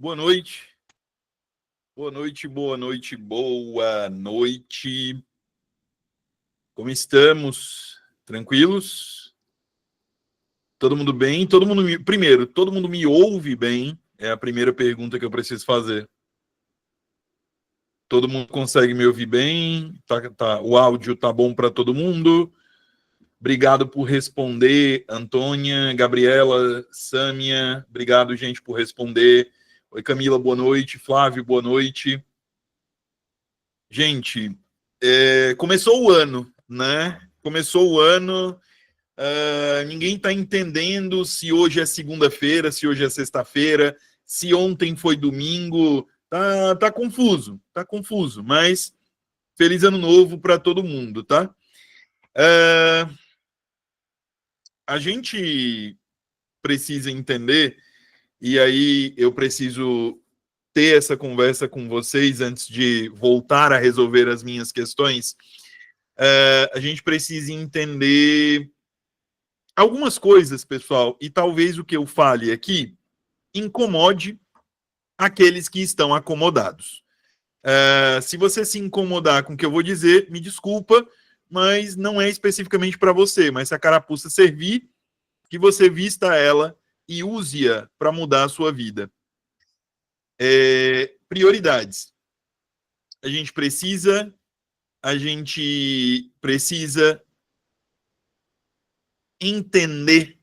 Boa noite. Boa noite, boa noite, boa noite. Como estamos? Tranquilos? Todo mundo bem? Primeiro, todo mundo me ouve bem? É a primeira pergunta que eu preciso fazer. Todo mundo consegue me ouvir bem? O áudio tá bom para todo mundo? Obrigado por responder, Antônia, Gabriela, Sâmia. Obrigado, gente, por responder. Oi, Camila, boa noite. Flávio, boa noite. Gente, começou o ano, né? Começou o ano, ninguém está entendendo se hoje é segunda-feira, se hoje é sexta-feira, se ontem foi domingo. Tá confuso, mas feliz ano novo para todo mundo, tá? A gente precisa entender, e aí eu preciso ter essa conversa com vocês antes de voltar a resolver as minhas questões. A gente precisa entender algumas coisas, pessoal, e talvez o que eu fale aqui incomode aqueles que estão acomodados. Se você se incomodar com o que eu vou dizer, me desculpa, mas não é especificamente para você, mas se a carapuça servir, que você vista ela e use-a para mudar a sua vida. Prioridades. A gente precisa entender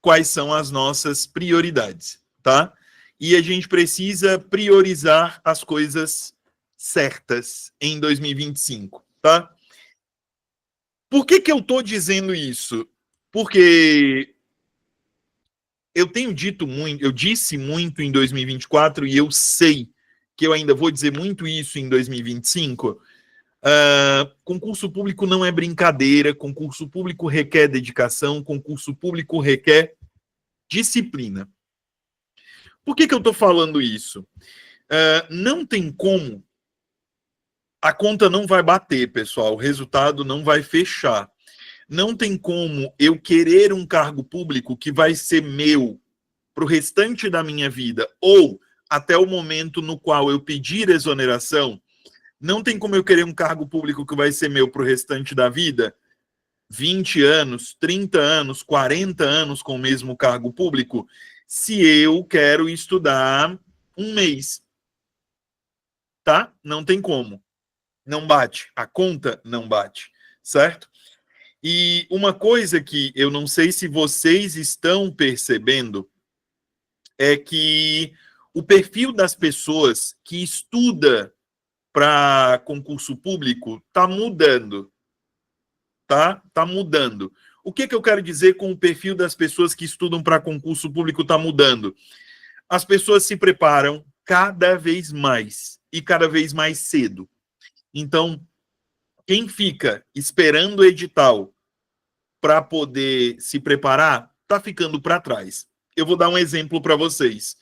quais são as nossas prioridades, tá? E a gente precisa priorizar as coisas certas em 2025, tá? Por que eu tô dizendo isso? Porque eu tenho dito muito, eu disse muito em 2024 e eu sei que eu ainda vou dizer muito isso em 2025. Concurso público não é brincadeira, concurso público requer dedicação, concurso público requer disciplina. Por que eu estou falando isso? Não tem como, a conta não vai bater, pessoal, o resultado não vai fechar. Não tem como eu querer um cargo público que vai ser meu para o restante da minha vida, ou até o momento no qual eu pedir exoneração. Não tem como eu querer um cargo público que vai ser meu para o restante da vida, 20 anos, 30 anos, 40 anos com o mesmo cargo público, se eu quero estudar um mês. Tá? Não tem como. Não bate. A conta não bate. Certo? E uma coisa que eu não sei se vocês estão percebendo é que o perfil das pessoas que estuda para concurso público está mudando. Tá mudando. O que eu quero dizer com o perfil das pessoas que estudam para concurso público está mudando? As pessoas se preparam cada vez mais e cada vez mais cedo. Então, quem fica esperando o edital para poder se preparar, está ficando para trás. Eu vou dar um exemplo para vocês.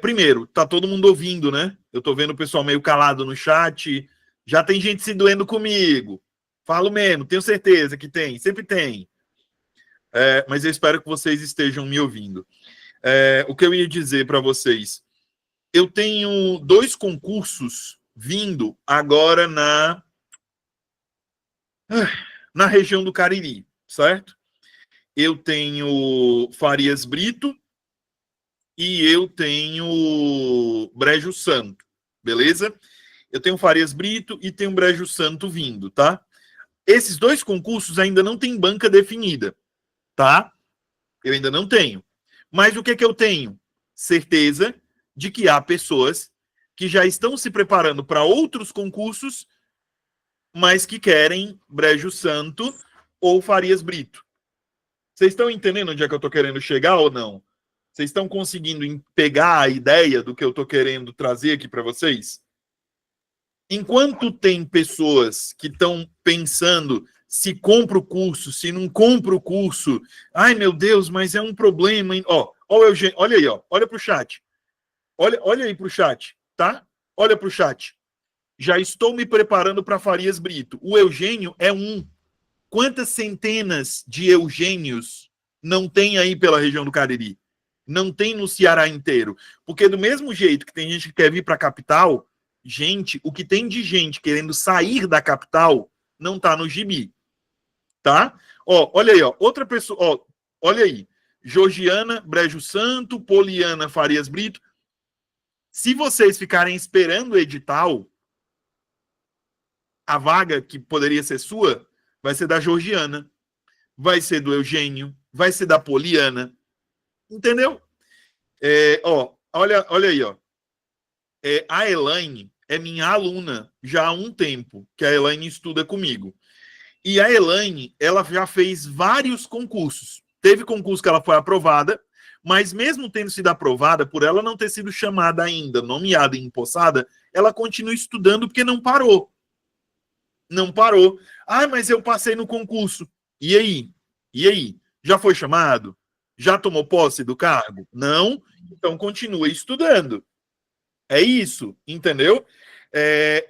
Primeiro, tá todo mundo ouvindo, né? Eu estou vendo o pessoal meio calado no chat. Já tem gente se doendo comigo. Falo mesmo, tenho certeza que tem, sempre tem. Mas eu espero que vocês estejam me ouvindo. O que eu ia dizer para vocês? Eu tenho 2 concursos vindo agora na região do Cariri, certo? Eu tenho Farias Brito e eu tenho Brejo Santo, beleza? Eu tenho Farias Brito e tenho Brejo Santo vindo, tá? Esses 2 concursos ainda não tem banca definida, tá? Eu ainda não tenho. Mas o que eu tenho? Certeza de que há pessoas que já estão se preparando para outros concursos, mas que querem Brejo Santo ou Farias Brito. Vocês estão entendendo onde é que eu estou querendo chegar ou não? Vocês estão conseguindo pegar a ideia do que eu estou querendo trazer aqui para vocês? Enquanto tem pessoas que estão pensando se compra o curso, se não compra o curso, ai meu Deus, mas é um problema. Olha aí, olha para o chat. Olha aí para o chat, tá? Olha para o chat. Já estou me preparando para Farias Brito. O Eugênio é um. Quantas centenas de Eugênios não tem aí pela região do Cariri? Não tem no Ceará inteiro. Porque do mesmo jeito que tem gente que quer vir para a capital, gente, o que tem de gente querendo sair da capital não tá no gibi. Tá? Ó, olha aí, ó. Outra pessoa, ó, olha aí. Georgiana Brejo Santo, Poliana Farias Brito. Se vocês ficarem esperando o edital, a vaga que poderia ser sua vai ser da Georgiana, vai ser do Eugênio, vai ser da Poliana. Entendeu? Ó, olha aí, ó. A Elaine é minha aluna já há um tempo, que a Elaine estuda comigo. E a Elaine, ela já fez vários concursos. Teve concurso que ela foi aprovada, mas mesmo tendo sido aprovada, por ela não ter sido chamada ainda, nomeada e empossada, ela continua estudando porque não parou. Não parou. Ah, mas eu passei no concurso. E aí? E aí? Já foi chamado? Já tomou posse do cargo? Não? Então continue estudando. É isso, entendeu?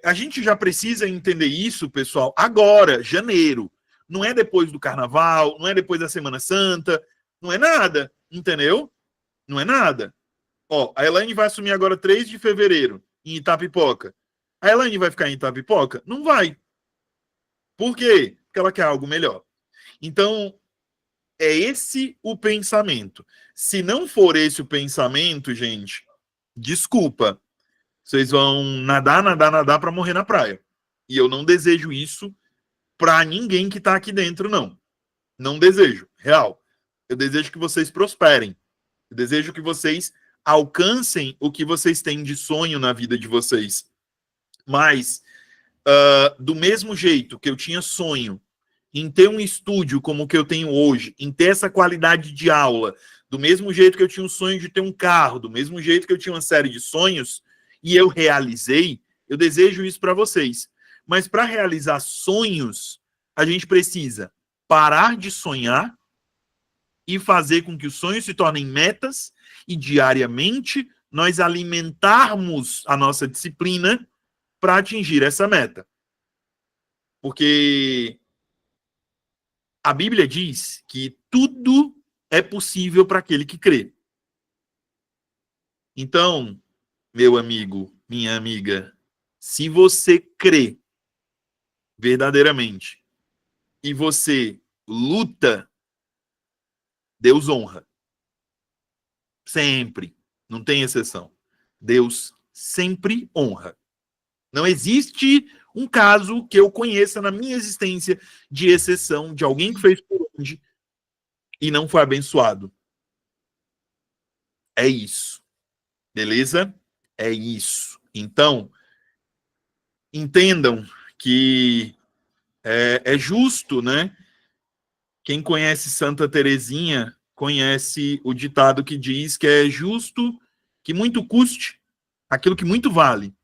A gente já precisa entender isso, pessoal, agora, janeiro. Não é depois do carnaval, não é depois da Semana Santa, não é nada, entendeu? Não é nada. Ó, a Elaine vai assumir agora 3 de fevereiro, em Itapipoca. A Elaine vai ficar em Itapipoca? Não vai. Por quê? Porque ela quer algo melhor. Então, é esse o pensamento. Se não for esse o pensamento, gente, desculpa. Vocês vão nadar para morrer na praia. E eu não desejo isso para ninguém que está aqui dentro, não. Não desejo, real. Eu desejo que vocês prosperem. Eu desejo que vocês alcancem o que vocês têm de sonho na vida de vocês. Mas, do mesmo jeito que eu tinha sonho em ter um estúdio como o que eu tenho hoje, em ter essa qualidade de aula, do mesmo jeito que eu tinha um sonho de ter um carro, do mesmo jeito que eu tinha uma série de sonhos, e eu realizei, eu desejo isso para vocês. Mas para realizar sonhos, a gente precisa parar de sonhar e fazer com que os sonhos se tornem metas e diariamente nós alimentarmos a nossa disciplina para atingir essa meta. Porque a Bíblia diz que tudo é possível para aquele que crê. Então, meu amigo, minha amiga, se você crê verdadeiramente e você luta, Deus honra. Sempre. Não tem exceção. Deus sempre honra. Não existe um caso que eu conheça na minha existência de exceção de alguém que fez por onde e não foi abençoado. É isso. Beleza? É isso. Então, entendam que é justo, né? Quem conhece Santa Teresinha conhece o ditado que diz que é justo que muito custe aquilo que muito vale.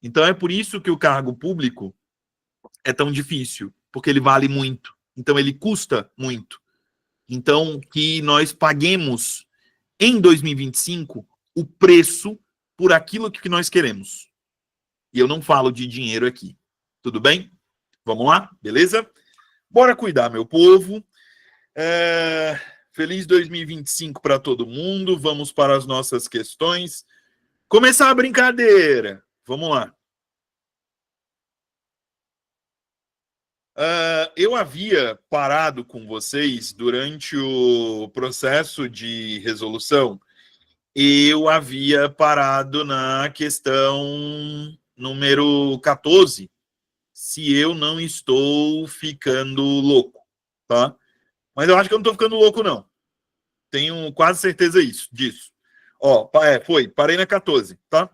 Então é por isso que o cargo público é tão difícil, porque ele vale muito. Então ele custa muito. Então que nós paguemos em 2025 o preço por aquilo que nós queremos. E eu não falo de dinheiro aqui. Tudo bem? Vamos lá? Beleza? Bora cuidar, meu povo. Feliz 2025 para todo mundo. Vamos para as nossas questões. Começar a brincadeira. Vamos lá. Eu havia parado com vocês durante o processo de resolução. Eu havia parado na questão número 14, se eu não estou ficando louco, tá? Mas eu acho que eu não estou ficando louco, não. Tenho quase certeza disso. Ó, parei na 14, tá?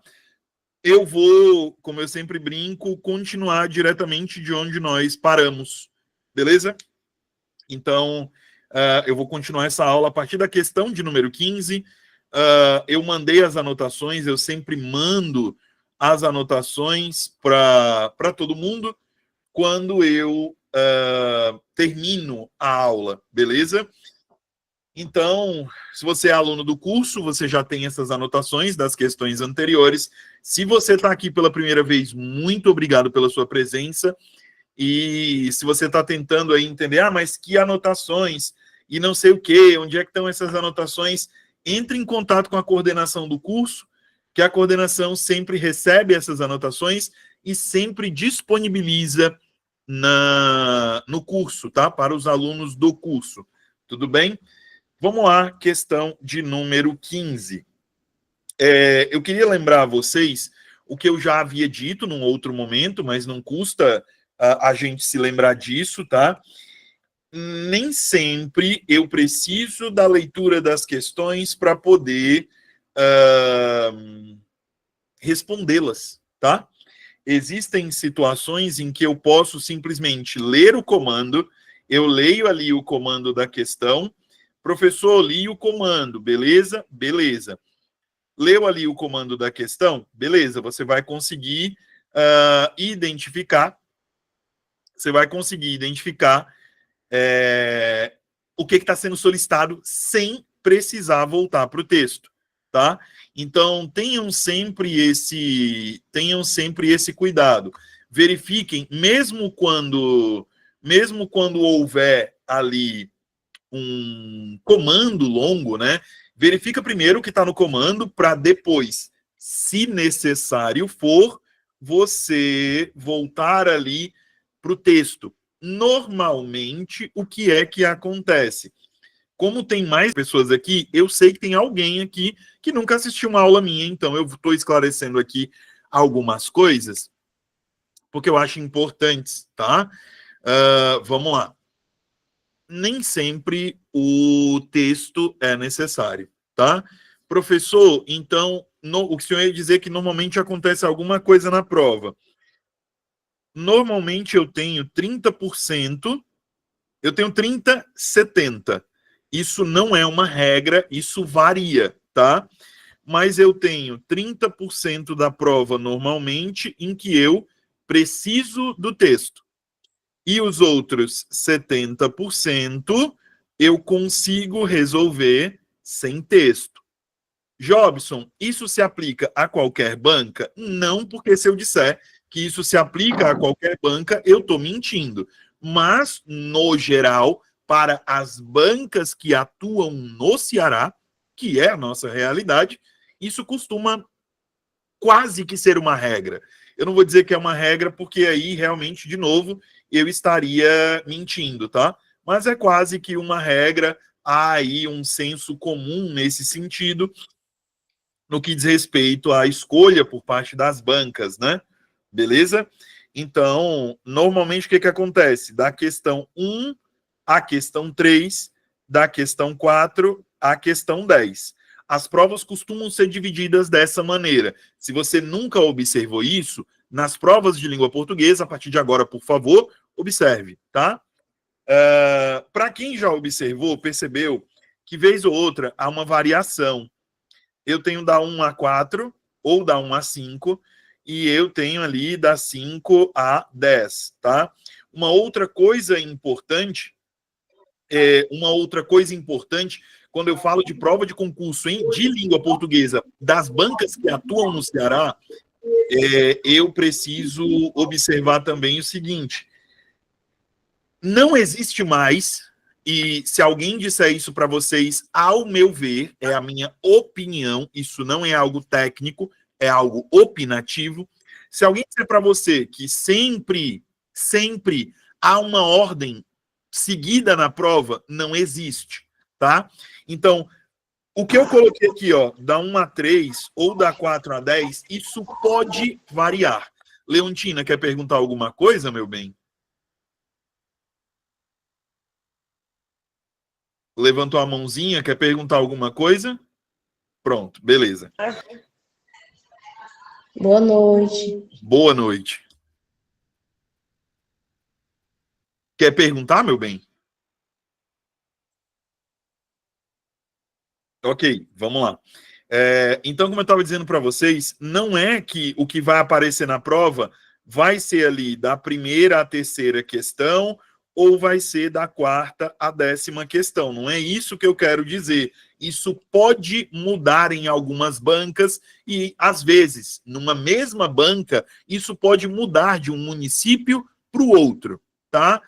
Eu vou, como eu sempre brinco, continuar diretamente de onde nós paramos, beleza? Então, eu vou continuar essa aula a partir da questão de número 15. Eu mandei as anotações, eu sempre mando as anotações para todo mundo quando eu termino a aula, beleza? Então, se você é aluno do curso, você já tem essas anotações das questões anteriores. Se você está aqui pela primeira vez, muito obrigado pela sua presença. E se você está tentando aí entender, mas que anotações e não sei o quê, onde é que estão essas anotações? Entre em contato com a coordenação do curso, que a coordenação sempre recebe essas anotações e sempre disponibiliza no curso, tá? Para os alunos do curso. Tudo bem? Vamos lá, questão de número 15. Eu queria lembrar a vocês o que eu já havia dito num outro momento, mas não custa a gente se lembrar disso, tá? Nem sempre eu preciso da leitura das questões para poder respondê-las, tá? Existem situações em que eu posso simplesmente ler o comando, eu leio ali o comando da questão, professor, li o comando, beleza? Beleza. Leu ali o comando da questão? Beleza, você vai conseguir identificar, o que está sendo solicitado sem precisar voltar para o texto, tá? Então, tenham sempre esse cuidado. Verifiquem, mesmo quando houver ali um comando longo, né? Verifica primeiro o que está no comando para depois, se necessário for, você voltar ali para o texto. Normalmente, o que é que acontece? Como tem mais pessoas aqui, eu sei que tem alguém aqui que nunca assistiu uma aula minha, então eu estou esclarecendo aqui algumas coisas, porque eu acho importantes, tá? Vamos lá. Nem sempre o texto é necessário, tá? Professor, então, o senhor ia dizer que normalmente acontece alguma coisa na prova. Normalmente eu tenho 30%, eu tenho 30, 70%. Isso não é uma regra, isso varia, tá? Mas eu tenho 30% da prova normalmente em que eu preciso do texto. E os outros 70% eu consigo resolver sem texto. Jobson, isso se aplica a qualquer banca? Não, porque se eu disser que isso se aplica a qualquer banca, eu estou mentindo. Mas, no geral, para as bancas que atuam no Ceará, que é a nossa realidade, isso costuma quase que ser uma regra. Eu não vou dizer que é uma regra, porque aí, realmente, de novo, eu estaria mentindo, tá? Mas é quase que uma regra, há aí um senso comum nesse sentido, no que diz respeito à escolha por parte das bancas, né? Beleza? Então, normalmente o que acontece? Da questão 1 à questão 3, da questão 4 à questão 10. As provas costumam ser divididas dessa maneira. Se você nunca observou isso, nas provas de língua portuguesa, a partir de agora, por favor, observe, tá? Para quem já observou, percebeu que, vez ou outra, há uma variação. Eu tenho da 1 a 4, ou da 1 a 5, e eu tenho ali da 5 a 10, tá? Uma outra coisa importante, quando eu falo de prova de concurso de língua portuguesa das bancas que atuam no Ceará, eu preciso observar também o seguinte: não existe mais, e se alguém disser isso para vocês, ao meu ver, é a minha opinião, isso não é algo técnico, é algo opinativo. Se alguém disser para você que sempre há uma ordem seguida na prova, não existe, tá? Então, o que eu coloquei aqui, ó, da 1 a 3 ou da 4 a 10, isso pode variar. Leontina, quer perguntar alguma coisa, meu bem? Levantou a mãozinha, quer perguntar alguma coisa? Pronto, beleza. Boa noite. Boa noite. Quer perguntar, meu bem? Ok, vamos lá. Então, como eu estava dizendo para vocês, não é que o que vai aparecer na prova vai ser ali da primeira à terceira questão ou vai ser da quarta à 10ª questão. Não é isso que eu quero dizer. Isso pode mudar em algumas bancas e, às vezes, numa mesma banca, isso pode mudar de um município para o outro, tá?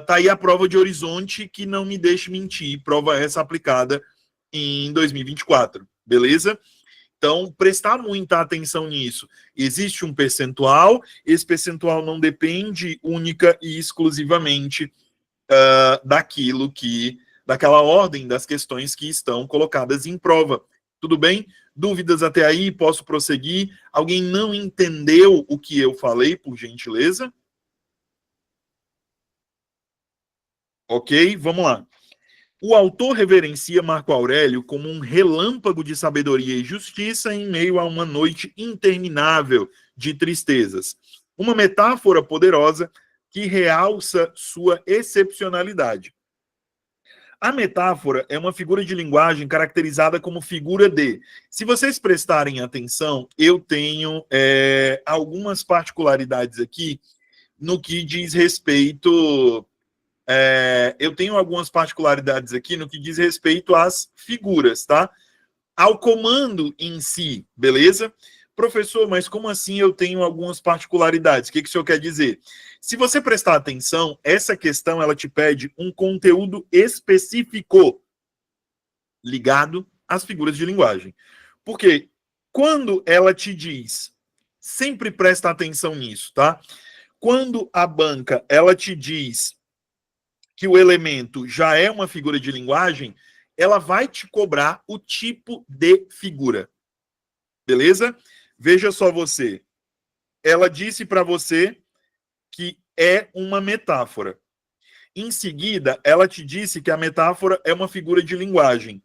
tá aí a prova de Horizonte, que não me deixe mentir, prova essa aplicada em 2024, beleza? Então, prestar muita atenção nisso. Existe um percentual, esse percentual não depende única e exclusivamente daquela ordem das questões que estão colocadas em prova. Tudo bem? Dúvidas até aí? Posso prosseguir? Alguém não entendeu o que eu falei, por gentileza? Ok, vamos lá. O autor reverencia Marco Aurélio como um relâmpago de sabedoria e justiça em meio a uma noite interminável de tristezas. Uma metáfora poderosa que realça sua excepcionalidade. A metáfora é uma figura de linguagem caracterizada como figura de. Se vocês prestarem atenção, eu tenho algumas particularidades aqui no que diz respeito. Eu tenho algumas particularidades aqui no que diz respeito às figuras, tá? Ao comando em si, beleza? Professor, mas como assim eu tenho algumas particularidades? O que o senhor quer dizer? Se você prestar atenção, essa questão ela te pede um conteúdo específico ligado às figuras de linguagem. Porque quando ela te diz, sempre presta atenção nisso, tá? Quando a banca ela te diz que o elemento já é uma figura de linguagem, ela vai te cobrar o tipo de figura. Beleza? Veja só você. Ela disse para você que é uma metáfora. Em seguida, ela te disse que a metáfora é uma figura de linguagem.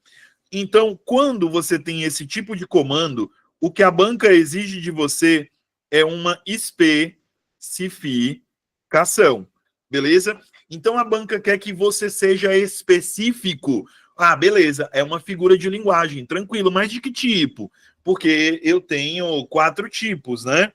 Então, quando você tem esse tipo de comando, o que a banca exige de você é uma especificação. Beleza? Então, a banca quer que você seja específico. Ah, beleza, é uma figura de linguagem, tranquilo, mas de que tipo? Porque eu tenho 4 tipos, né?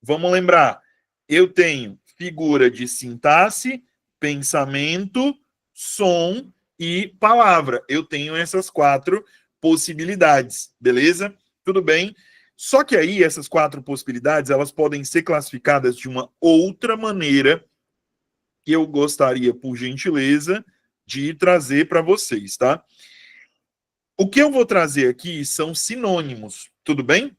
Vamos lembrar. Eu tenho figura de sintaxe, pensamento, som e palavra. Eu tenho essas 4 possibilidades, beleza? Tudo bem? Só que aí, essas 4 possibilidades, elas podem ser classificadas de uma outra maneira que eu gostaria, por gentileza, de trazer para vocês, tá? O que eu vou trazer aqui são sinônimos, tudo bem?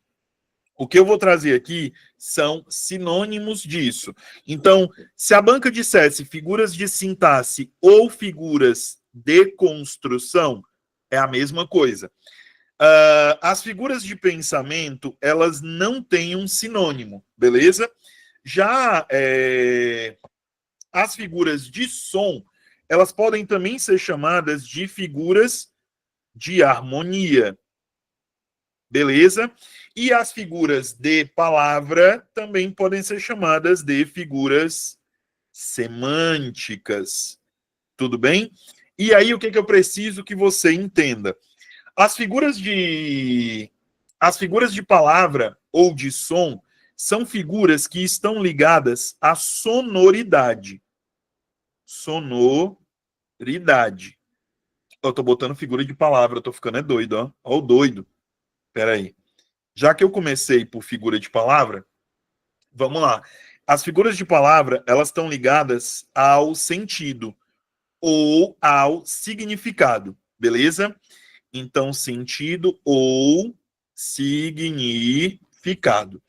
O que eu vou trazer aqui são sinônimos disso. Então, se a banca dissesse figuras de sintaxe ou figuras de construção, é a mesma coisa. As figuras de pensamento, elas não têm um sinônimo, beleza? Já as figuras de som, elas podem também ser chamadas de figuras de harmonia, beleza? E as figuras de palavra também podem ser chamadas de figuras semânticas, tudo bem? E aí, o que eu preciso que você entenda? As figuras de palavra ou de som são figuras que estão ligadas à sonoridade. Sonoridade. Eu tô botando figura de palavra, eu tô ficando doido, ó. Ó o doido. Pera aí. Já que eu comecei por figura de palavra, vamos lá. As figuras de palavra, elas estão ligadas ao sentido ou ao significado, beleza? Então, sentido ou significado.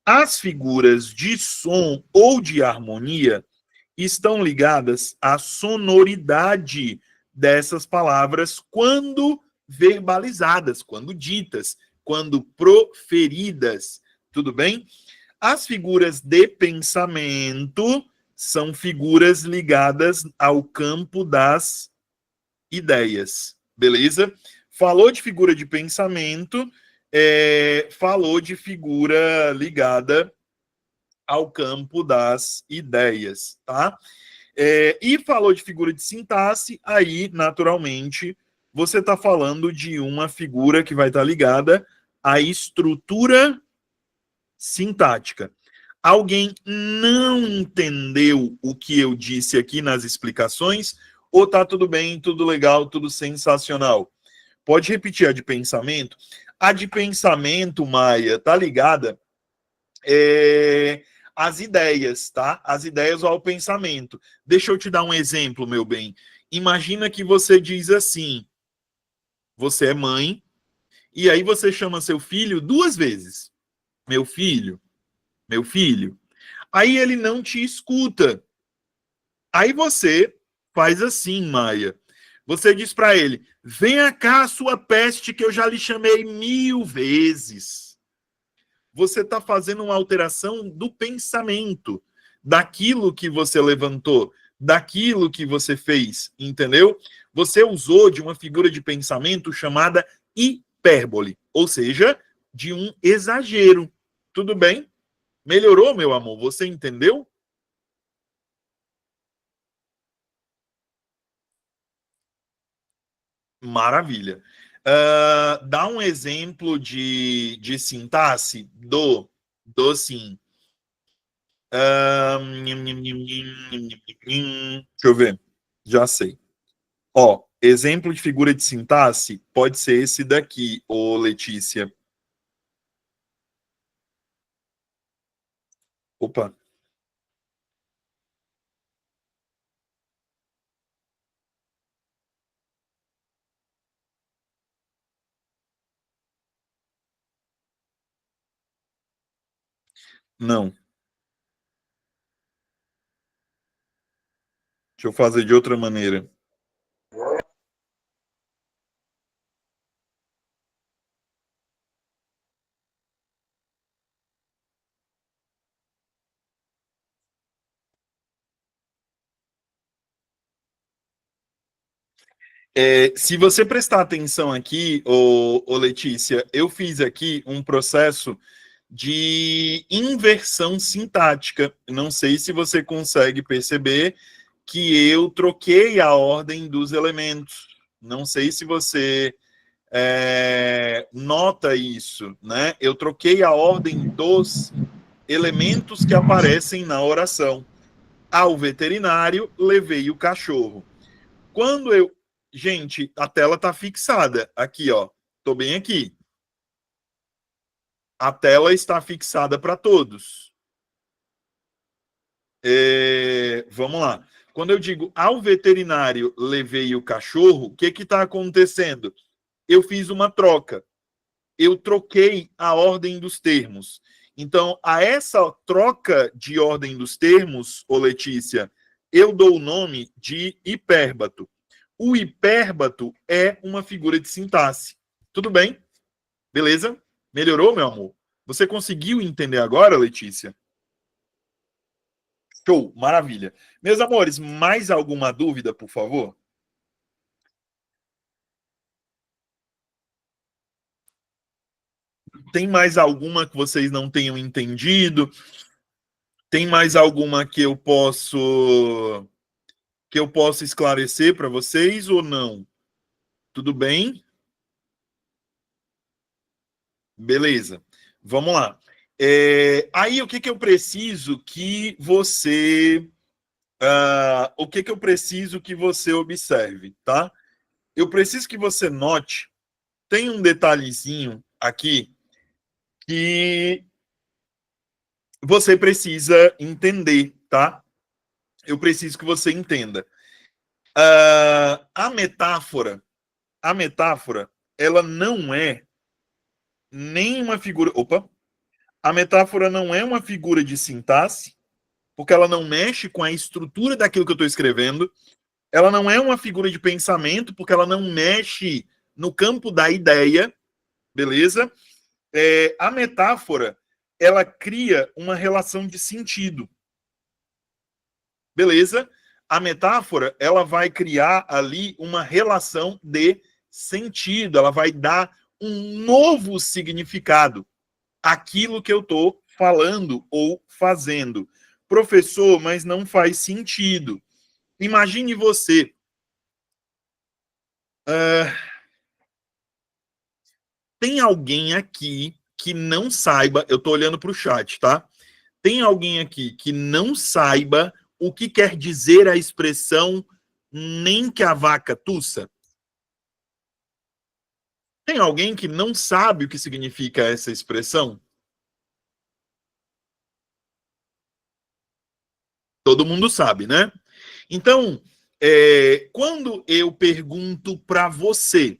As figuras de som ou de harmonia estão ligadas à sonoridade dessas palavras quando verbalizadas, quando ditas, quando proferidas. Tudo bem? As figuras de pensamento são figuras ligadas ao campo das ideias. Beleza? Falou de figura de pensamento, falou de figura ligada ao campo das ideias, tá? E falou de figura de sintaxe, aí, naturalmente, você está falando de uma figura que vai estar ligada à estrutura sintática. Alguém não entendeu o que eu disse aqui nas explicações? Ou tá tudo bem, tudo legal, tudo sensacional? Pode repetir a de pensamento? A de pensamento, Maia, tá ligada as ideias, tá? As ideias ao pensamento. Deixa eu te dar um exemplo, meu bem. Imagina que você diz assim: você é mãe, e aí você chama seu filho 2 vezes. Meu filho, meu filho. Aí ele não te escuta. Aí você faz assim, Maia. Você diz para ele: venha cá, sua peste, que eu já lhe chamei 1000 vezes. Você está fazendo uma alteração do pensamento, daquilo que você levantou, daquilo que você fez, entendeu? Você usou de uma figura de pensamento chamada hipérbole, ou seja, de um exagero. Tudo bem? Melhorou, meu amor? Você entendeu? Maravilha. Dá um exemplo de sintaxe do sim. Deixa eu ver. Já sei. Ó, exemplo de figura de sintaxe pode ser esse daqui, ô Letícia. Opa, não. Deixa eu fazer de outra maneira. Se você prestar atenção aqui, ô Letícia, eu fiz aqui um processo de inversão sintática. Não sei se você consegue perceber que eu troquei a ordem dos elementos. Não sei se você nota isso, né? Eu troquei a ordem dos elementos que aparecem na oração. Ao veterinário, levei o cachorro. Quando eu. Gente, a tela tá fixada. Aqui, ó. Tô bem aqui. A tela está fixada para todos. Vamos lá. Quando eu digo ao veterinário levei o cachorro, o que está acontecendo? Eu fiz uma troca. Eu troquei a ordem dos termos. Então, a essa troca de ordem dos termos, ô Letícia, eu dou o nome de hipérbato. O hipérbato é uma figura de sintaxe. Tudo bem? Beleza? Melhorou, meu amor? Você conseguiu entender agora, Letícia? Show, maravilha. Meus amores, mais alguma dúvida, por favor? Tem mais alguma que vocês não tenham entendido? Tem mais alguma que eu posso esclarecer para vocês ou não? Tudo bem? Beleza. Vamos lá. Aí o que que eu preciso que você o que que eu preciso que você observe, tá? Eu preciso que você note, tem um detalhezinho aqui que você precisa entender, tá? Eu preciso que você entenda. A metáfora, ela não é nem uma figura. Opa! A metáfora não é uma figura de sintaxe, porque ela não mexe com a estrutura daquilo que eu estou escrevendo. Ela não é uma figura de pensamento, porque ela não mexe no campo da ideia, beleza? A metáfora, ela cria uma relação de sentido, beleza? A metáfora, ela vai criar ali uma relação de sentido, ela vai dar um novo significado àquilo que eu estou falando ou fazendo. Professor, mas não faz sentido. Imagine você. Uh, tem alguém aqui que não saiba, eu estou olhando para o chat, tá? Tem alguém aqui que não saiba o que quer dizer a expressão nem que a vaca tussa? Tem alguém que não sabe o que significa essa expressão? Todo mundo sabe, né? Então, quando eu pergunto para você,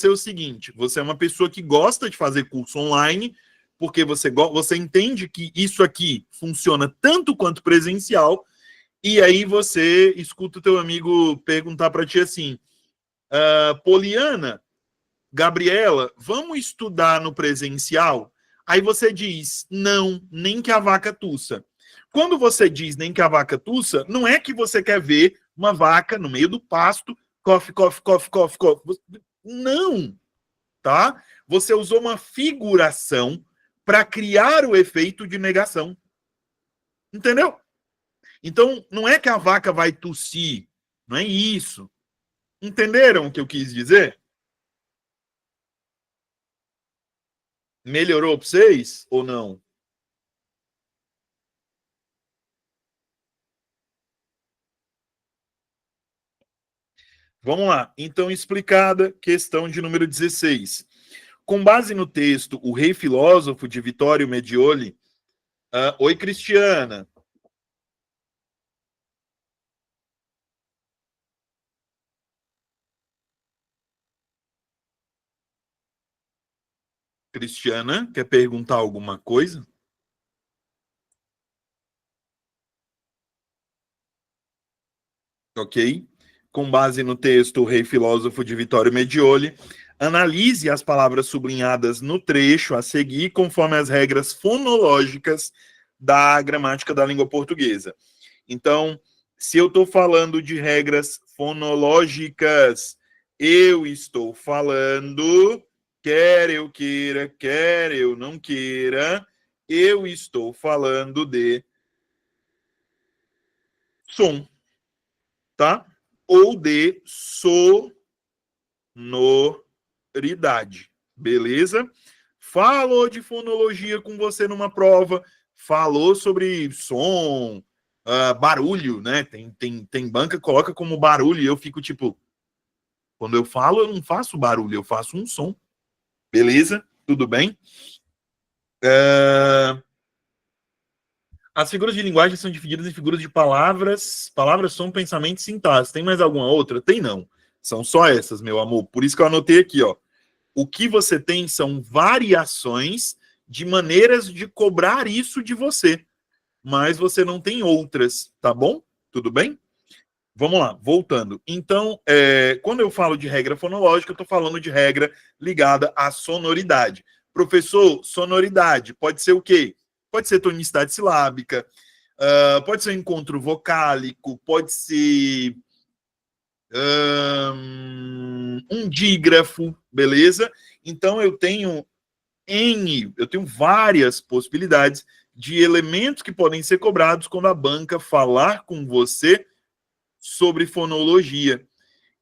o seguinte, você é uma pessoa que gosta de fazer curso online, porque você entende que isso aqui funciona tanto quanto presencial, e aí você escuta o teu amigo perguntar para ti assim, Poliana, Gabriela, vamos estudar no presencial? Aí você diz, não, nem que a vaca tussa. Quando você diz nem que a vaca tussa, não é que você quer ver uma vaca no meio do pasto, cof, cof, cof, cof, cof. Não, tá? Você usou uma figuração para criar o efeito de negação. Entendeu? Então, não é que a vaca vai tossir, não é isso. Entenderam o que eu quis dizer? Melhorou para vocês ou não? Vamos lá. Então, explicada, questão de número 16. Com base no texto O Rei Filósofo, de Vittorio Medioli. Oi, Cristiana. Cristiana, quer perguntar alguma coisa? Ok? Com base no texto O Rei Filósofo, de Vittorio Medioli, analise as palavras sublinhadas no trecho a seguir conforme as regras fonológicas da gramática da língua portuguesa. Então, se eu estou falando de regras fonológicas, eu estou falando, quer eu queira, quer eu não queira, eu estou falando de som, tá? Ou de sonoridade, beleza? Falou de fonologia com você numa prova, falou sobre som, barulho, né? Tem banca que coloca como barulho e eu fico tipo, quando eu falo, eu não faço barulho, eu faço um som. Beleza? Tudo bem? As figuras de linguagem são divididas em figuras de palavras. Palavras são pensamento e sintaxe. Tem mais alguma outra? Tem não. São só essas, meu amor. Por isso que eu anotei aqui, ó. O que você tem são variações de maneiras de cobrar isso de você. Mas você não tem outras, tá bom? Tudo bem? Vamos lá, voltando. Então, quando eu falo de regra fonológica, eu estou falando de regra ligada à sonoridade. Professor, sonoridade pode ser o quê? Pode ser tonicidade silábica, pode ser encontro vocálico, pode ser um dígrafo, beleza? Então, eu tenho várias possibilidades de elementos que podem ser cobrados quando a banca falar com você sobre fonologia.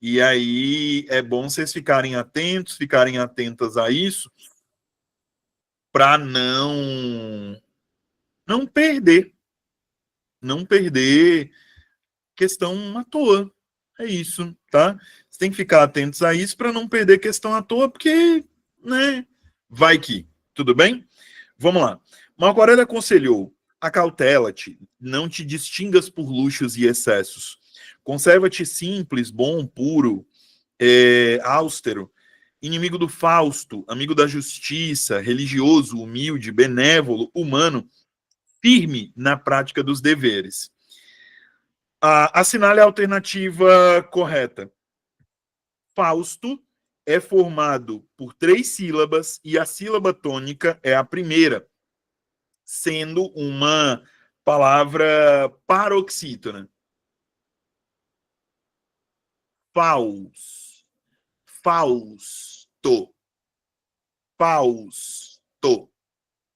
E aí é bom vocês ficarem atentos, ficarem atentas a isso, para não perder, não perder questão à toa. É isso, tá? Você tem que ficar atentos a isso para não perder questão à toa, porque, né, vai que, tudo bem? Vamos lá. Marco Aurélio aconselhou: acautela-te, não te distingas por luxos e excessos. Conserva-te simples, bom, puro, austero, inimigo do Fausto, amigo da justiça, religioso, humilde, benévolo, humano, firme na prática dos deveres. Assinale a alternativa correta. Fausto é formado por 3 sílabas e a sílaba tônica é a primeira, sendo uma palavra paroxítona. Fausto. Fausto.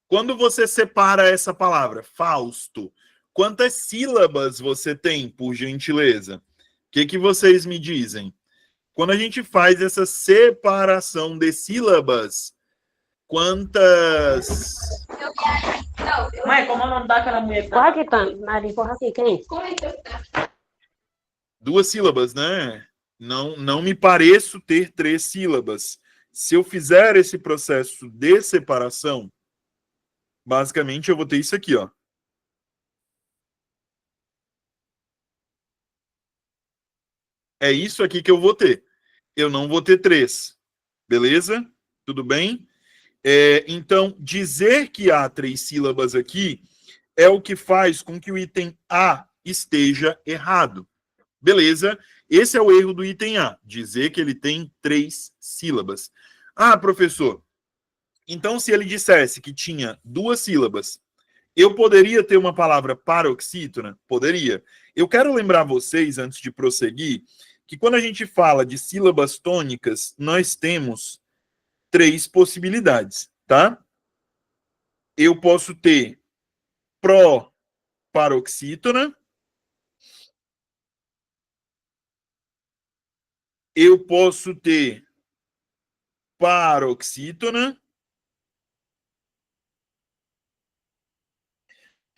Quando você separa essa palavra, Fausto, quantas sílabas você tem, por gentileza? O que vocês me dizem? Quando a gente faz essa separação de sílabas, quantas... Mãe, como é o nome daquela mulher? Corre aqui, Tânia. Maria, corre aqui. Quem? 2 sílabas, né? Não me pareço ter 3 sílabas. Se eu fizer esse processo de separação, basicamente eu vou ter isso aqui, ó. É isso aqui que eu vou ter. Eu não vou ter 3. Beleza? Tudo bem? Então, dizer que há 3 sílabas aqui é o que faz com que o item A esteja errado. Beleza? Esse é o erro do item A, dizer que ele tem 3 sílabas. Ah, professor, então se ele dissesse que tinha 2 sílabas, eu poderia ter uma palavra paroxítona? Poderia. Eu quero lembrar vocês, antes de prosseguir, que quando a gente fala de sílabas tônicas, nós temos 3 possibilidades, tá? Eu posso ter pró-paroxítona, eu posso ter paroxítona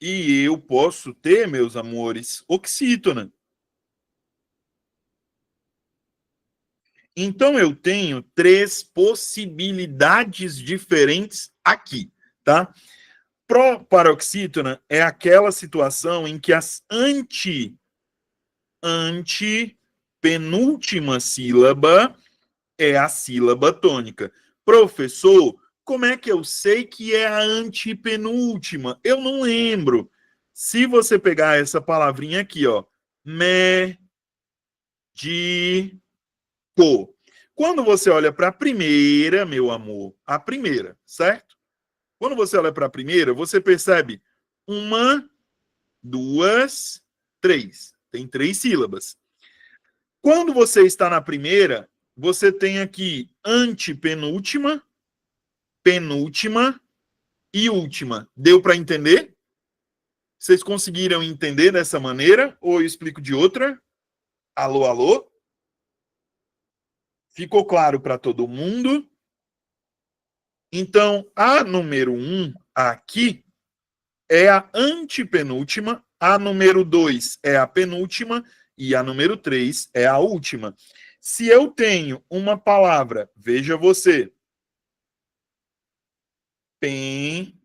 e eu posso ter, meus amores, oxítona. Então eu tenho 3 possibilidades diferentes aqui, tá? Proparoxítona é aquela situação em que as penúltima sílaba é a sílaba tônica. Professor, como é que eu sei que é a antepenúltima? Eu não lembro. Se você pegar essa palavrinha aqui, ó, médico. Quando você olha para a primeira, meu amor, a primeira, certo? Quando você olha para a primeira, você percebe 1, 2, 3. Tem 3 sílabas. Quando você está na primeira, você tem aqui antepenúltima, penúltima e última. Deu para entender? Vocês conseguiram entender dessa maneira? Ou eu explico de outra? Alô, alô? Ficou claro para todo mundo? Então, a número 1 aqui é a antepenúltima, a número 2 é a penúltima e a número 3 é a última. Se eu tenho uma palavra, veja você, penúltima.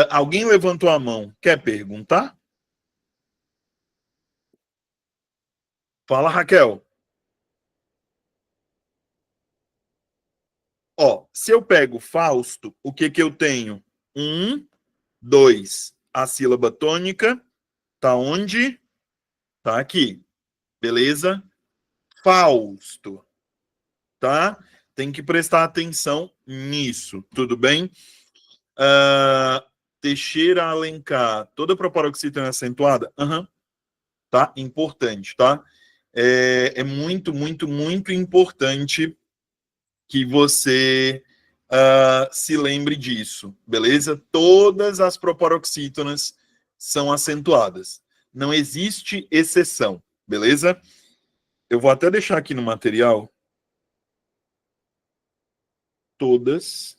Alguém levantou a mão, quer perguntar? Fala, Raquel. Ó, se eu pego Fausto, o que que eu tenho? 1, 2. A sílaba tônica tá onde? Tá aqui. Beleza? Fausto. Tá? Tem que prestar atenção nisso. Tudo bem? Teixeira Alencar. Toda proparoxítona acentuada? Aham. Tá? Importante, tá? É muito, muito, muito importante que você se lembre disso, beleza? Todas as proparoxítonas são acentuadas. Não existe exceção, beleza? Eu vou até deixar aqui no material. Todas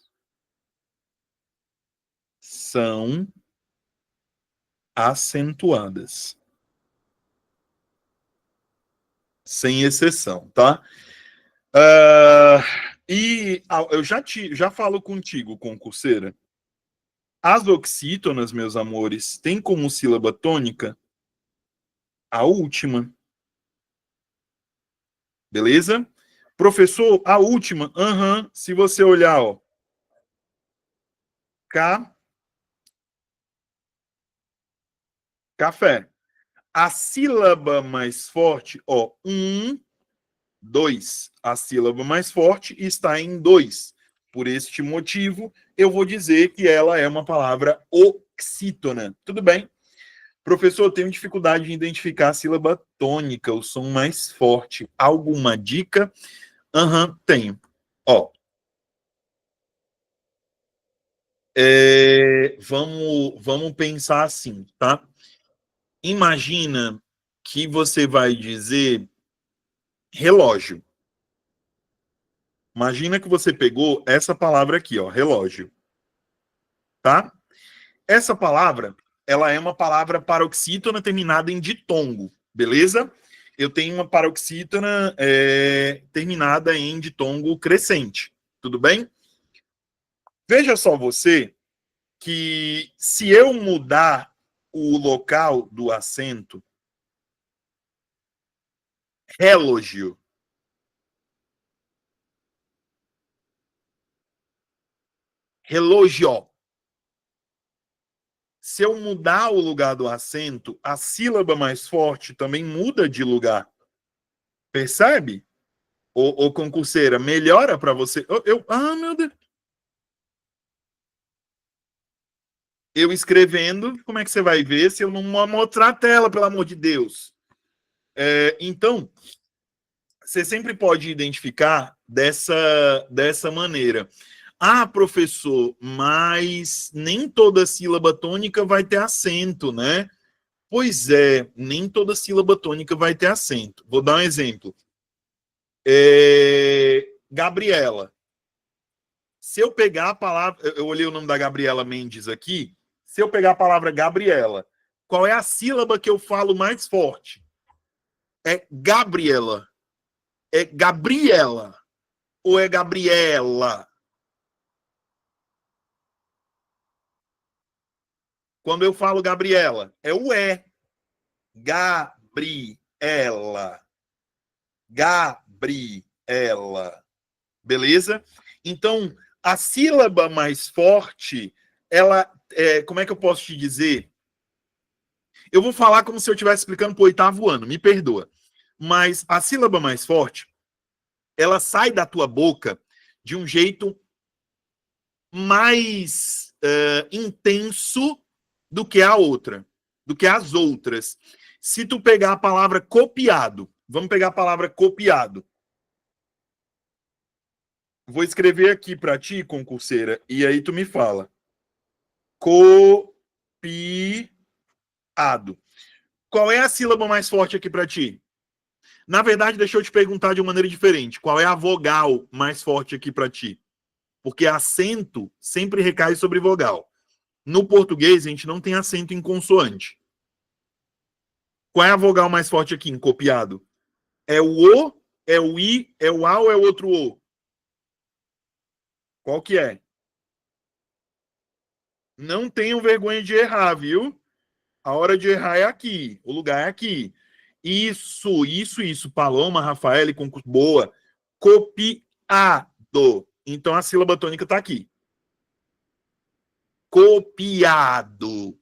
são acentuadas. Sem exceção, tá? E eu já falo contigo, concurseira. As oxítonas, meus amores, tem como sílaba tônica a última. Beleza? Professor, a última. Se você olhar, ó. Café. A sílaba mais forte, ó. 1, 2. A sílaba mais forte está em 2. Por este motivo, eu vou dizer que ela é uma palavra oxítona. Tudo bem? Professor, eu tenho dificuldade de identificar a sílaba tônica, o som mais forte. Alguma dica? Tenho. Ó. Vamos pensar assim, tá? Imagina que você vai dizer relógio. Imagina que você pegou essa palavra aqui, ó, relógio. Tá? Essa palavra, ela é uma palavra paroxítona terminada em ditongo, beleza? Eu tenho uma paroxítona terminada em ditongo crescente, tudo bem? Veja só você que se eu mudar o local do acento, Relógio. Relógio. Se eu mudar o lugar do acento, a sílaba mais forte também muda de lugar. Percebe? Ô concurseira, melhora para você. Meu Deus. Eu escrevendo, como é que você vai ver se eu não mostrar a tela, pelo amor de Deus? Então, você sempre pode identificar dessa maneira. Ah, professor, mas nem toda sílaba tônica vai ter acento, né? Pois é, nem toda sílaba tônica vai ter acento. Vou dar um exemplo. Gabriela. Se eu pegar a palavra... Eu olhei o nome da Gabriela Mendes aqui. Se eu pegar a palavra Gabriela, qual é a sílaba que eu falo mais forte? É Gabriela. É Gabriela. Ou é Gabriela? Quando eu falo Gabriela, é o E. Gabriela. Gabriela. Beleza? Então, a sílaba mais forte, ela... como é que eu posso te dizer? Eu vou falar como se eu estivesse explicando para o 8º ano, me perdoa. Mas a sílaba mais forte, ela sai da tua boca de um jeito mais intenso do que a outra, do que as outras. Se tu pegar a palavra copiado, vamos pegar a palavra copiado. Vou escrever aqui para ti, concurseira, e aí tu me fala. Copiado. Qual é a sílaba mais forte aqui para ti? Na verdade, deixa eu te perguntar de uma maneira diferente. Qual é a vogal mais forte aqui para ti? Porque acento sempre recai sobre vogal. No português, a gente não tem acento em consoante. Qual é a vogal mais forte aqui em copiado? É o O, é o I, é o A ou é o outro O? Qual que é? Não tenham vergonha de errar, viu? A hora de errar é aqui. O lugar é aqui. Isso. Paloma, Rafael, boa. Copiado. Então a sílaba tônica está aqui. Copiado.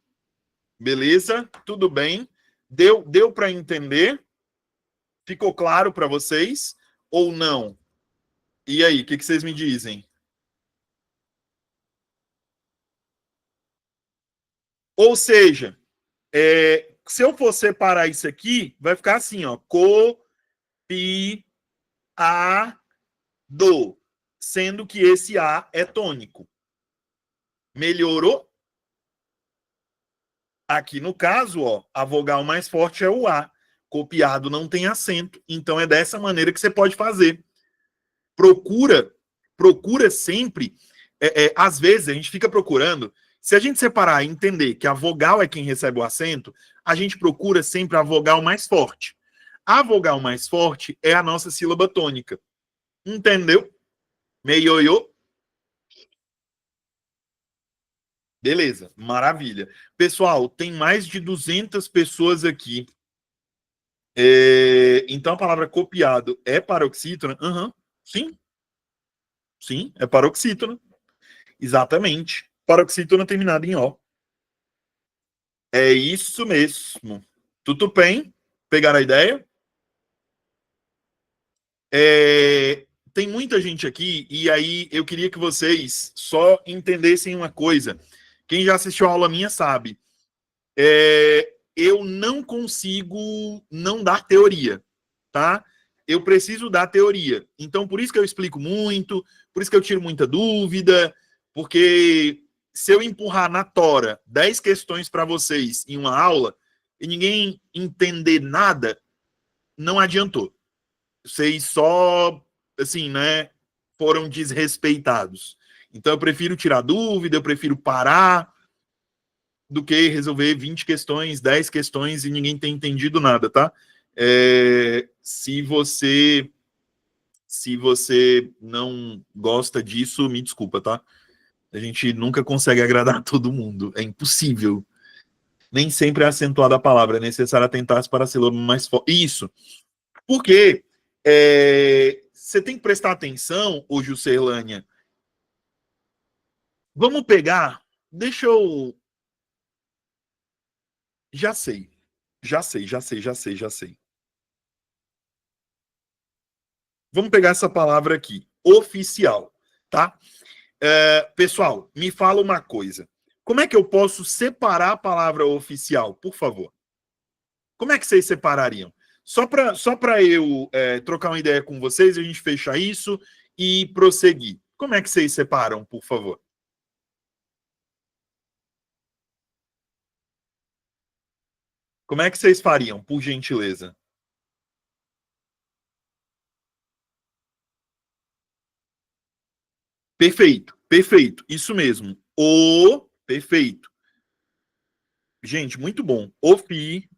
Beleza? Tudo bem? Deu para entender? Ficou claro para vocês? Ou não? E aí, o que vocês me dizem? Ou seja, se eu for separar isso aqui, vai ficar assim, ó. Copiado. Sendo que esse A é tônico. Melhorou? Aqui no caso, ó, a vogal mais forte é o A. Copiado não tem acento. Então é dessa maneira que você pode fazer. Procura sempre. Às vezes a gente fica procurando. Se a gente separar e entender que a vogal é quem recebe o acento, a gente procura sempre a vogal mais forte. A vogal mais forte é a nossa sílaba tônica. Entendeu? Meioiô. Beleza, maravilha. Pessoal, tem mais de 200 pessoas aqui. Então a palavra copiado é paroxítona? Sim. Sim, é paroxítona. Exatamente. Paroxítona terminada em O. É isso mesmo. Tudo bem? Pegaram a ideia? Tem muita gente aqui, e aí eu queria que vocês só entendessem uma coisa. Quem já assistiu a aula minha sabe. Eu não consigo não dar teoria, tá? Eu preciso dar teoria. Então, por isso que eu explico muito, por isso que eu tiro muita dúvida, porque se eu empurrar na tora 10 questões para vocês em uma aula e ninguém entender nada, não adiantou. Vocês só, assim, né, foram desrespeitados. Então, eu prefiro tirar dúvida, eu prefiro parar do que resolver 20 questões, 10 questões e ninguém tem entendido nada, tá? Se você não gosta disso, me desculpa, tá? A gente nunca consegue agradar todo mundo. É impossível. Nem sempre é acentuada a palavra. É necessário atentar-se para a sílaba mais forte. Isso. Porque você tem que prestar atenção, ô Juscelânia. Vamos pegar. Deixa eu. Já sei. Vamos pegar essa palavra aqui. Oficial. Tá? Pessoal, me fala uma coisa. Como é que eu posso separar a palavra oficial, por favor? Como é que vocês separariam? Só para eu trocar uma ideia com vocês, a gente fechar isso e prosseguir. Como é que vocês separam, por favor? Como é que vocês fariam, por gentileza? Perfeito. Isso mesmo. Perfeito. Gente, muito bom. Oficial.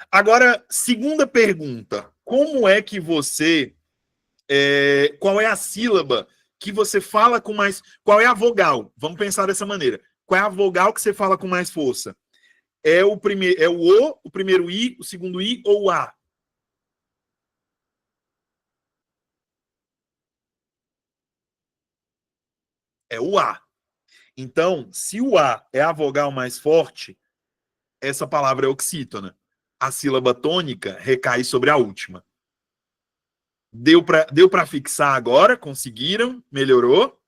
Agora, segunda pergunta. Como é que você... qual é a sílaba que você fala com mais... Qual é a vogal? Vamos pensar dessa maneira. Qual é a vogal que você fala com mais força? É o primeiro I, o segundo I ou o A? É o A. Então, se o A é a vogal mais forte, essa palavra é oxítona. A sílaba tônica recai sobre a última. Deu para fixar agora? Conseguiram? Melhorou?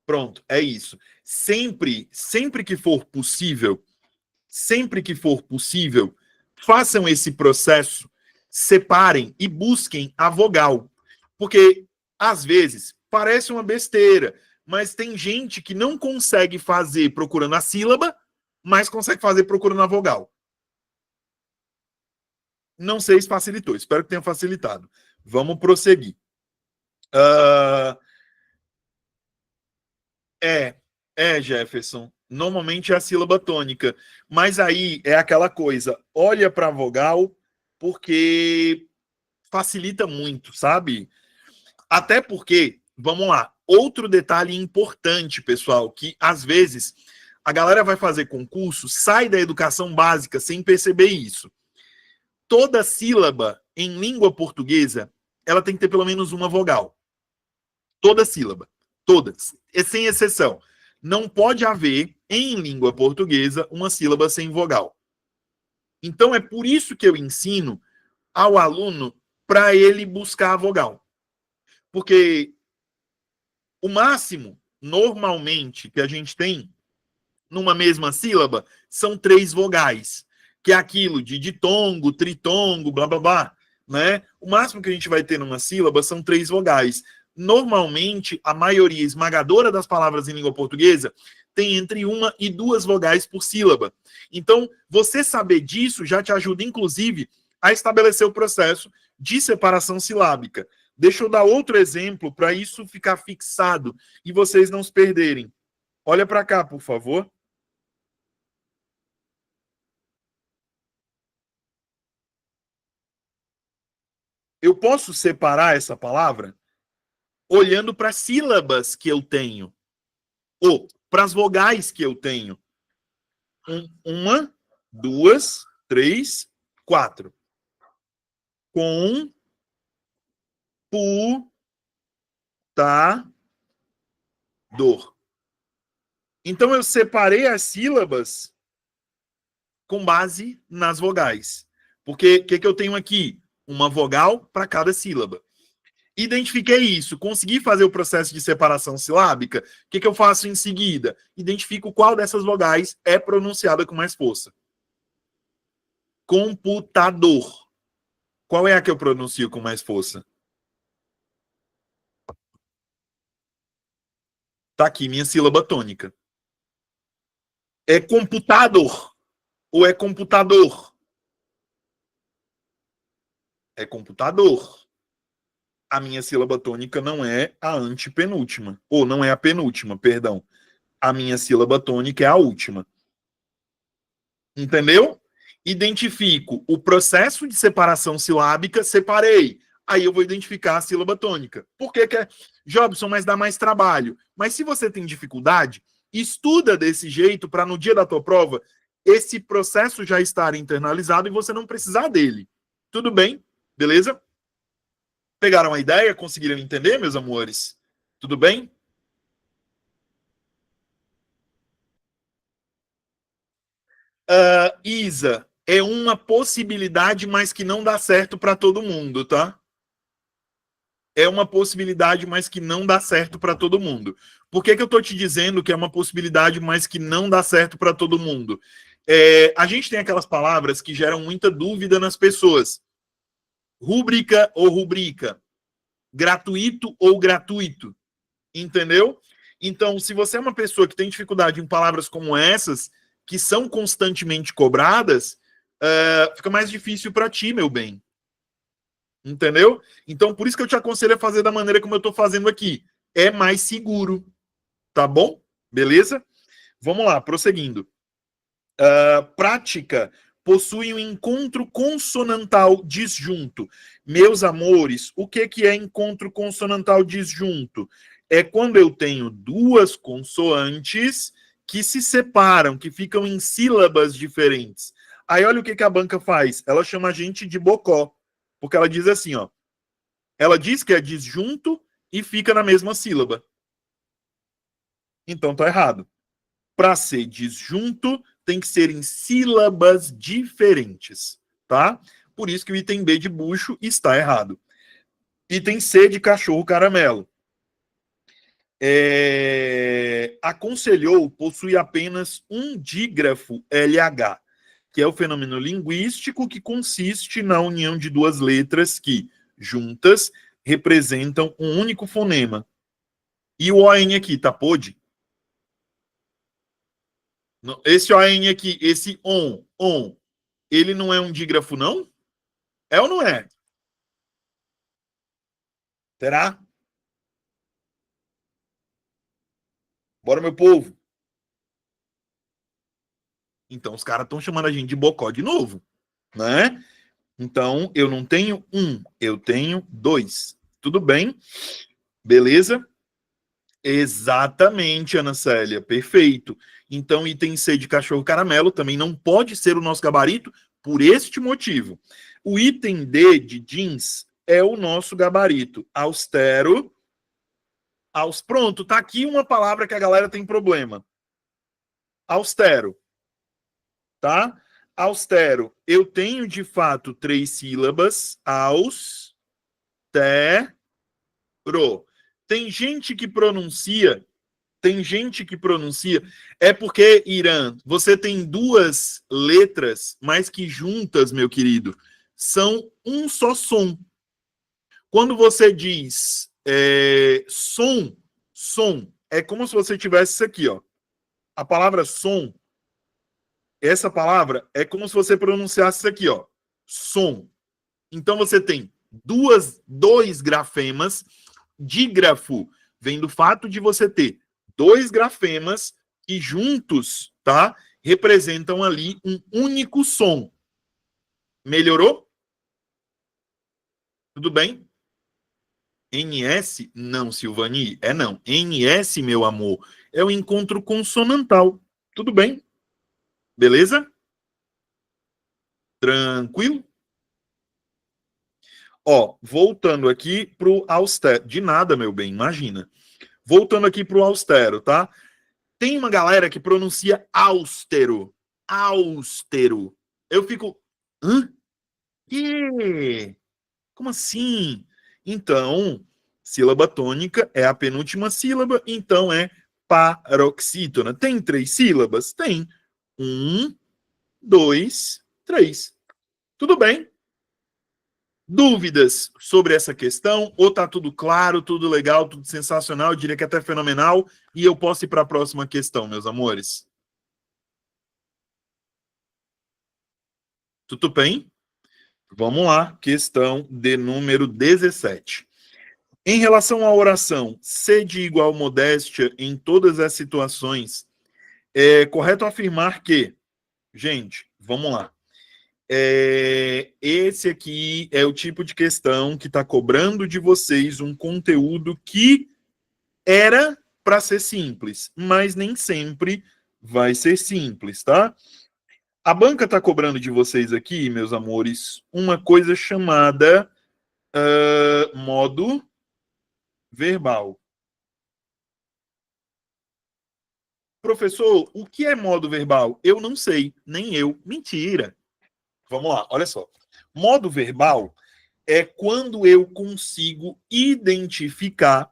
Pronto, é isso. Sempre que for possível, façam esse processo, separem e busquem a vogal. Porque, às vezes, parece uma besteira, mas tem gente que não consegue fazer procurando a sílaba, mas consegue fazer procurando a vogal. Não sei se facilitou, espero que tenha facilitado. Vamos prosseguir. Jefferson. Normalmente é a sílaba tônica. Mas aí é aquela coisa, olha para a vogal, porque facilita muito, sabe? Até porque, vamos lá, outro detalhe importante, pessoal, que às vezes a galera vai fazer concurso, sai da educação básica sem perceber isso. Toda sílaba em língua portuguesa, ela tem que ter pelo menos uma vogal. Toda sílaba. Todas. Sem exceção. Não pode haver, em língua portuguesa, uma sílaba sem vogal. Então, é por isso que eu ensino ao aluno para ele buscar a vogal. Porque o máximo, normalmente, que a gente tem numa mesma sílaba são 3 vogais, que é aquilo de ditongo, tritongo, blá, blá, blá. Né? O máximo que a gente vai ter numa sílaba são 3 vogais. Normalmente, a maioria esmagadora das palavras em língua portuguesa tem entre 1 e 2 vogais por sílaba. Então, você saber disso já te ajuda, inclusive, a estabelecer o processo de separação silábica. Deixa eu dar outro exemplo para isso ficar fixado e vocês não se perderem. Olha para cá, por favor. Eu posso separar essa palavra olhando para as sílabas que eu tenho, ou para as vogais que eu tenho. 1, 2, 3, 4. Computador. Então eu separei as sílabas com base nas vogais. Porque o que eu tenho aqui? Uma vogal para cada sílaba. Identifiquei isso, consegui fazer o processo de separação silábica. O que eu faço em seguida? Identifico qual dessas vogais é pronunciada com mais força. Computador. Qual é a que eu pronuncio com mais força? Tá aqui, minha sílaba tônica. É computador ou é computador? É computador. A minha sílaba tônica não é a antepenúltima. Ou não é a penúltima, perdão. A minha sílaba tônica é a última. Entendeu? Identifico o processo de separação silábica, separei. Aí eu vou identificar a sílaba tônica. Por que é, Jobson, mas dá mais trabalho? Mas se você tem dificuldade, estuda desse jeito para no dia da tua prova esse processo já estar internalizado e você não precisar dele. Tudo bem? Beleza? Pegaram a ideia? Conseguiram entender, meus amores? Tudo bem? Isa, é uma possibilidade, mas que não dá certo para todo mundo, tá? É uma possibilidade, mas que não dá certo para todo mundo. Por que eu estou te dizendo que é uma possibilidade, mas que não dá certo para todo mundo? A gente tem aquelas palavras que geram muita dúvida nas pessoas. Rúbrica ou rubrica. Gratuito ou gratuito. Entendeu? Então, se você é uma pessoa que tem dificuldade em palavras como essas, que são constantemente cobradas, fica mais difícil para ti, meu bem. Entendeu? Então, por isso que eu te aconselho a fazer da maneira como eu estou fazendo aqui. É mais seguro. Tá bom? Beleza? Vamos lá, prosseguindo. Prática possui um encontro consonantal disjunto. Meus amores, o que é encontro consonantal disjunto? É quando eu tenho duas consoantes que se separam, que ficam em sílabas diferentes. Aí olha o que a banca faz. Ela chama a gente de bocó. Porque ela diz assim, ó. Ela diz que é disjunto e fica na mesma sílaba. Então tá errado. Para ser disjunto, tem que ser em sílabas diferentes, tá? Por isso que o item B de bucho está errado. Item C de cachorro caramelo. Aconselhou possui apenas um dígrafo LH, que é o fenômeno linguístico que consiste na união de duas letras que, juntas, representam um único fonema. E o ON aqui, tá pode? Esse ON aqui, esse on, ele não é um dígrafo, não? É ou não é? Será? Bora, meu povo. Então, os caras estão chamando a gente de bocó de novo, né? Então, eu não tenho um, eu tenho dois. Tudo bem? Beleza? Exatamente, Ana Célia. Perfeito. Então, item C de cachorro caramelo também não pode ser o nosso gabarito por este motivo. O item D de jeans é o nosso gabarito. Austero. Pronto, tá aqui uma palavra que a galera tem problema. Austero. Tá? Austero. Eu tenho, de fato, 3 sílabas. Austero. Tem gente que pronuncia. É porque, Irã, você tem duas letras, mas que juntas, meu querido, são um só som. Quando você diz som, é como se você tivesse isso aqui, ó. A palavra som, essa palavra é como se você pronunciasse isso aqui, ó. Som. Então você tem dois grafemas. Dígrafo vem do fato de você ter dois grafemas que juntos, tá, representam ali um único som. Melhorou? Tudo bem? NS? Não, Silvani, não. NS, meu amor, é o encontro consonantal. Tudo bem? Beleza? Tranquilo? Ó, voltando aqui pro austero. De nada, meu bem, imagina. Voltando aqui pro austero, tá? Tem uma galera que pronuncia austero. Austero. Eu fico... Hã? Que? Como assim? Então, sílaba tônica é a penúltima sílaba, então é paroxítona. Tem 3 sílabas? Tem. 1, 2, 3. Tudo bem? Dúvidas sobre essa questão? Ou tá tudo claro, tudo legal, tudo sensacional, eu diria que até fenomenal, e eu posso ir para a próxima questão, meus amores? Tudo bem? Vamos lá, questão de número 17. Em relação à oração, ser de igual modéstia em todas as situações, é correto afirmar que, gente, vamos lá. Esse aqui é o tipo de questão que está cobrando de vocês um conteúdo que era para ser simples, mas nem sempre vai ser simples, tá? A banca está cobrando de vocês aqui, meus amores, uma coisa chamada modo verbal. Professor, o que é modo verbal? Eu não sei, nem eu. Mentira. Vamos lá, olha só. Modo verbal é quando eu consigo identificar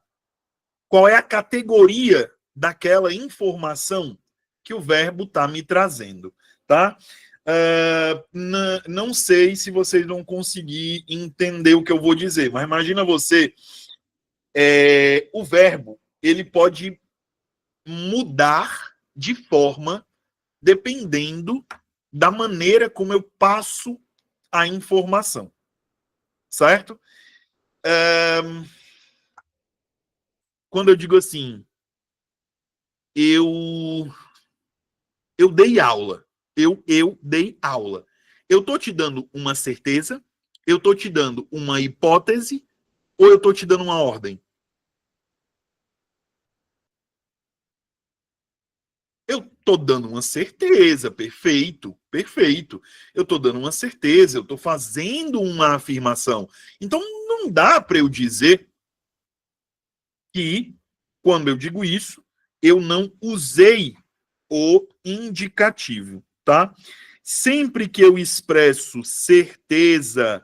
qual é a categoria daquela informação que o verbo está me trazendo, tá? Não sei se vocês vão conseguir entender o que eu vou dizer, mas imagina você, o verbo, ele pode mudar de forma dependendo da maneira como eu passo a informação, certo? Quando eu digo assim, eu dei aula, eu dei aula. Eu tô te dando uma certeza, eu tô te dando uma hipótese, ou eu tô te dando uma ordem? Eu tô dando uma certeza, perfeito, perfeito. Eu tô dando uma certeza, eu tô fazendo uma afirmação. Então não dá para eu dizer que, quando eu digo isso, eu não usei o indicativo, tá? Sempre que eu expresso certeza,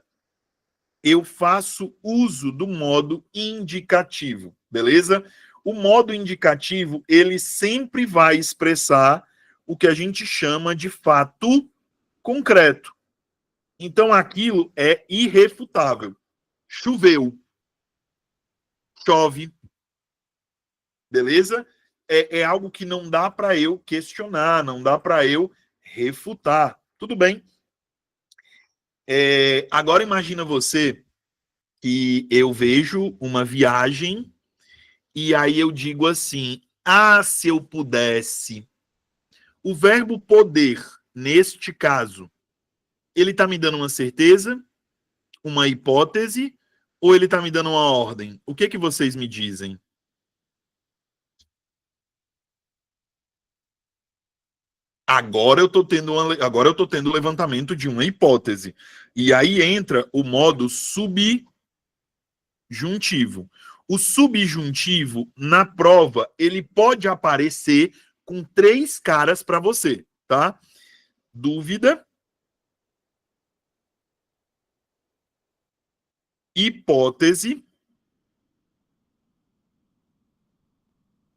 eu faço uso do modo indicativo, beleza? O modo indicativo, ele sempre vai expressar o que a gente chama de fato concreto. Então, aquilo é irrefutável. Choveu, chove, beleza? É algo que não dá para eu questionar, não dá para eu refutar. Tudo bem. Agora imagina você que eu vejo uma viagem e aí eu digo assim: ah, se eu pudesse. O verbo poder, neste caso, ele está me dando uma certeza, uma hipótese, ou ele está me dando uma ordem? O que vocês me dizem? Agora eu tô tendo o levantamento de uma hipótese. E aí entra o modo subjuntivo. O subjuntivo, na prova, ele pode aparecer com 3 caras para você, tá? Dúvida, hipótese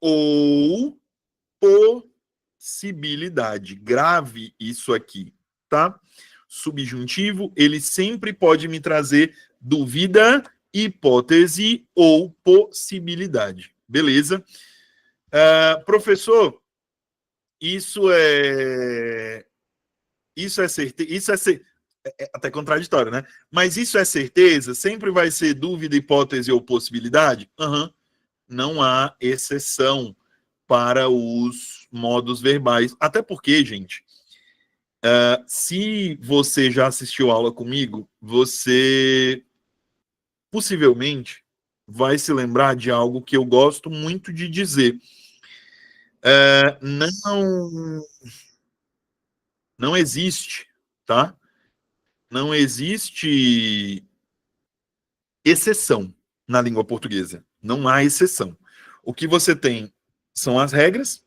ou possibilidade. Grave isso aqui, tá? Subjuntivo, ele sempre pode me trazer dúvida, hipótese ou possibilidade. Beleza? Professor, isso é. Isso é certeza. É até contraditório, né? Mas isso é certeza? Sempre vai ser dúvida, hipótese ou possibilidade? Uhum. Não há exceção para os modos verbais. Até porque, gente, se você já assistiu aula comigo, você possivelmente vai se lembrar de algo que eu gosto muito de dizer. Não, não existe, tá? Não existe exceção na língua portuguesa. Não há exceção. O que você tem são as regras,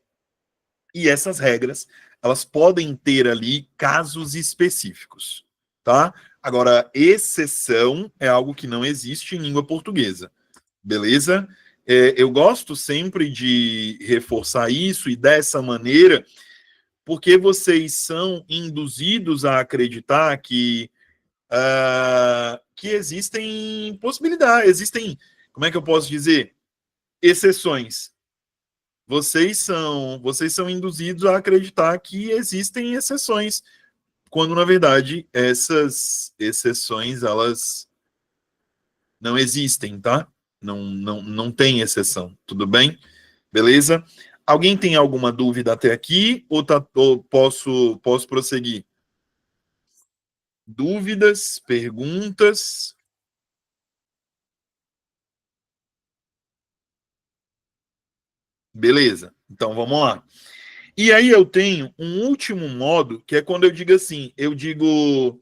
e essas regras, elas podem ter ali casos específicos, tá? Agora, exceção é algo que não existe em língua portuguesa, beleza? Eu gosto sempre de reforçar isso e dessa maneira, porque vocês são induzidos a acreditar que existem possibilidades, existem, como é que eu posso dizer? Exceções. Vocês são induzidos a acreditar que existem exceções, quando na verdade essas exceções elas não existem, tá? Não tem exceção, tudo bem? Beleza? Alguém tem alguma dúvida até aqui ou posso prosseguir? Dúvidas, perguntas? Beleza. Então vamos lá. E aí eu tenho um último modo, que é quando eu digo assim, eu digo,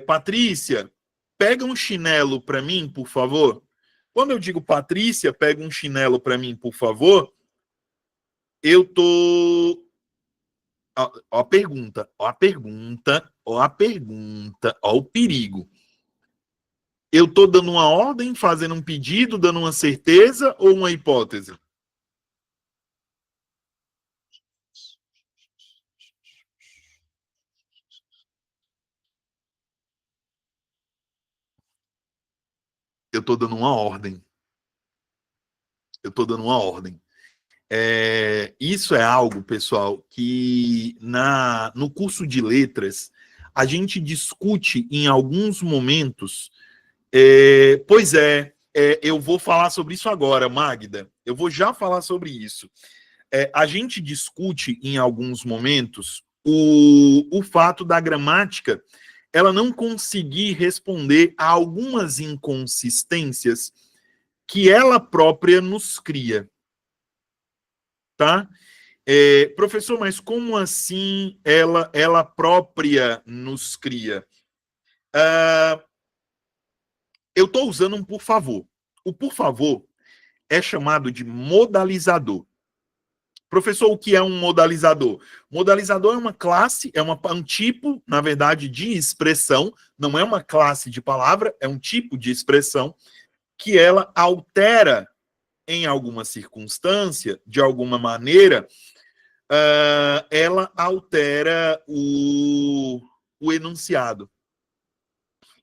Patrícia, pega um chinelo para mim, por favor. Quando eu digo, Patrícia, pega um chinelo para mim, por favor, eu tô... Ó a pergunta, ó a pergunta, ó a pergunta, ó o perigo. Eu tô dando uma ordem, fazendo um pedido, dando uma certeza ou uma hipótese? Eu tô dando uma ordem. Eu tô dando uma ordem. Isso é algo, pessoal, que no curso de letras a gente discute em alguns momentos. Eu vou falar sobre isso agora, Magda. Eu vou já falar sobre isso. A gente discute em alguns momentos o fato da gramática ela não conseguir responder a algumas inconsistências que ela própria nos cria, tá? Professor, mas como assim ela própria nos cria? Eu estou usando um por favor. O por favor é chamado de modalizador. Professor, o que é um modalizador? Modalizador é uma classe, um tipo, na verdade, de expressão, não é uma classe de palavra, é um tipo de expressão que ela altera em alguma circunstância, de alguma maneira, ela altera o enunciado.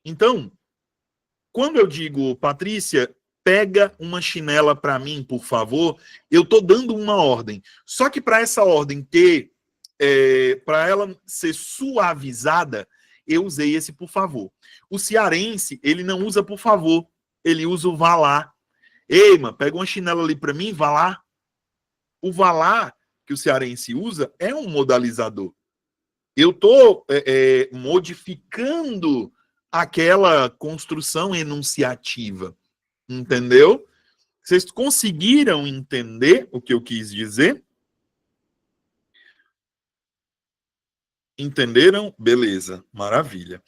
Então, quando eu digo, Patrícia, pega uma chinela para mim, por favor, eu estou dando uma ordem. Só que para essa ordem ter, para ela ser suavizada, eu usei esse por favor. O cearense, ele não usa por favor, ele usa o vá lá. Ei, mano, pega uma chinela ali para mim, vá lá. O vá lá que o cearense usa é um modalizador. Eu estou modificando aquela construção enunciativa. Entendeu? Vocês conseguiram entender o que eu quis dizer? Entenderam? Beleza, maravilha.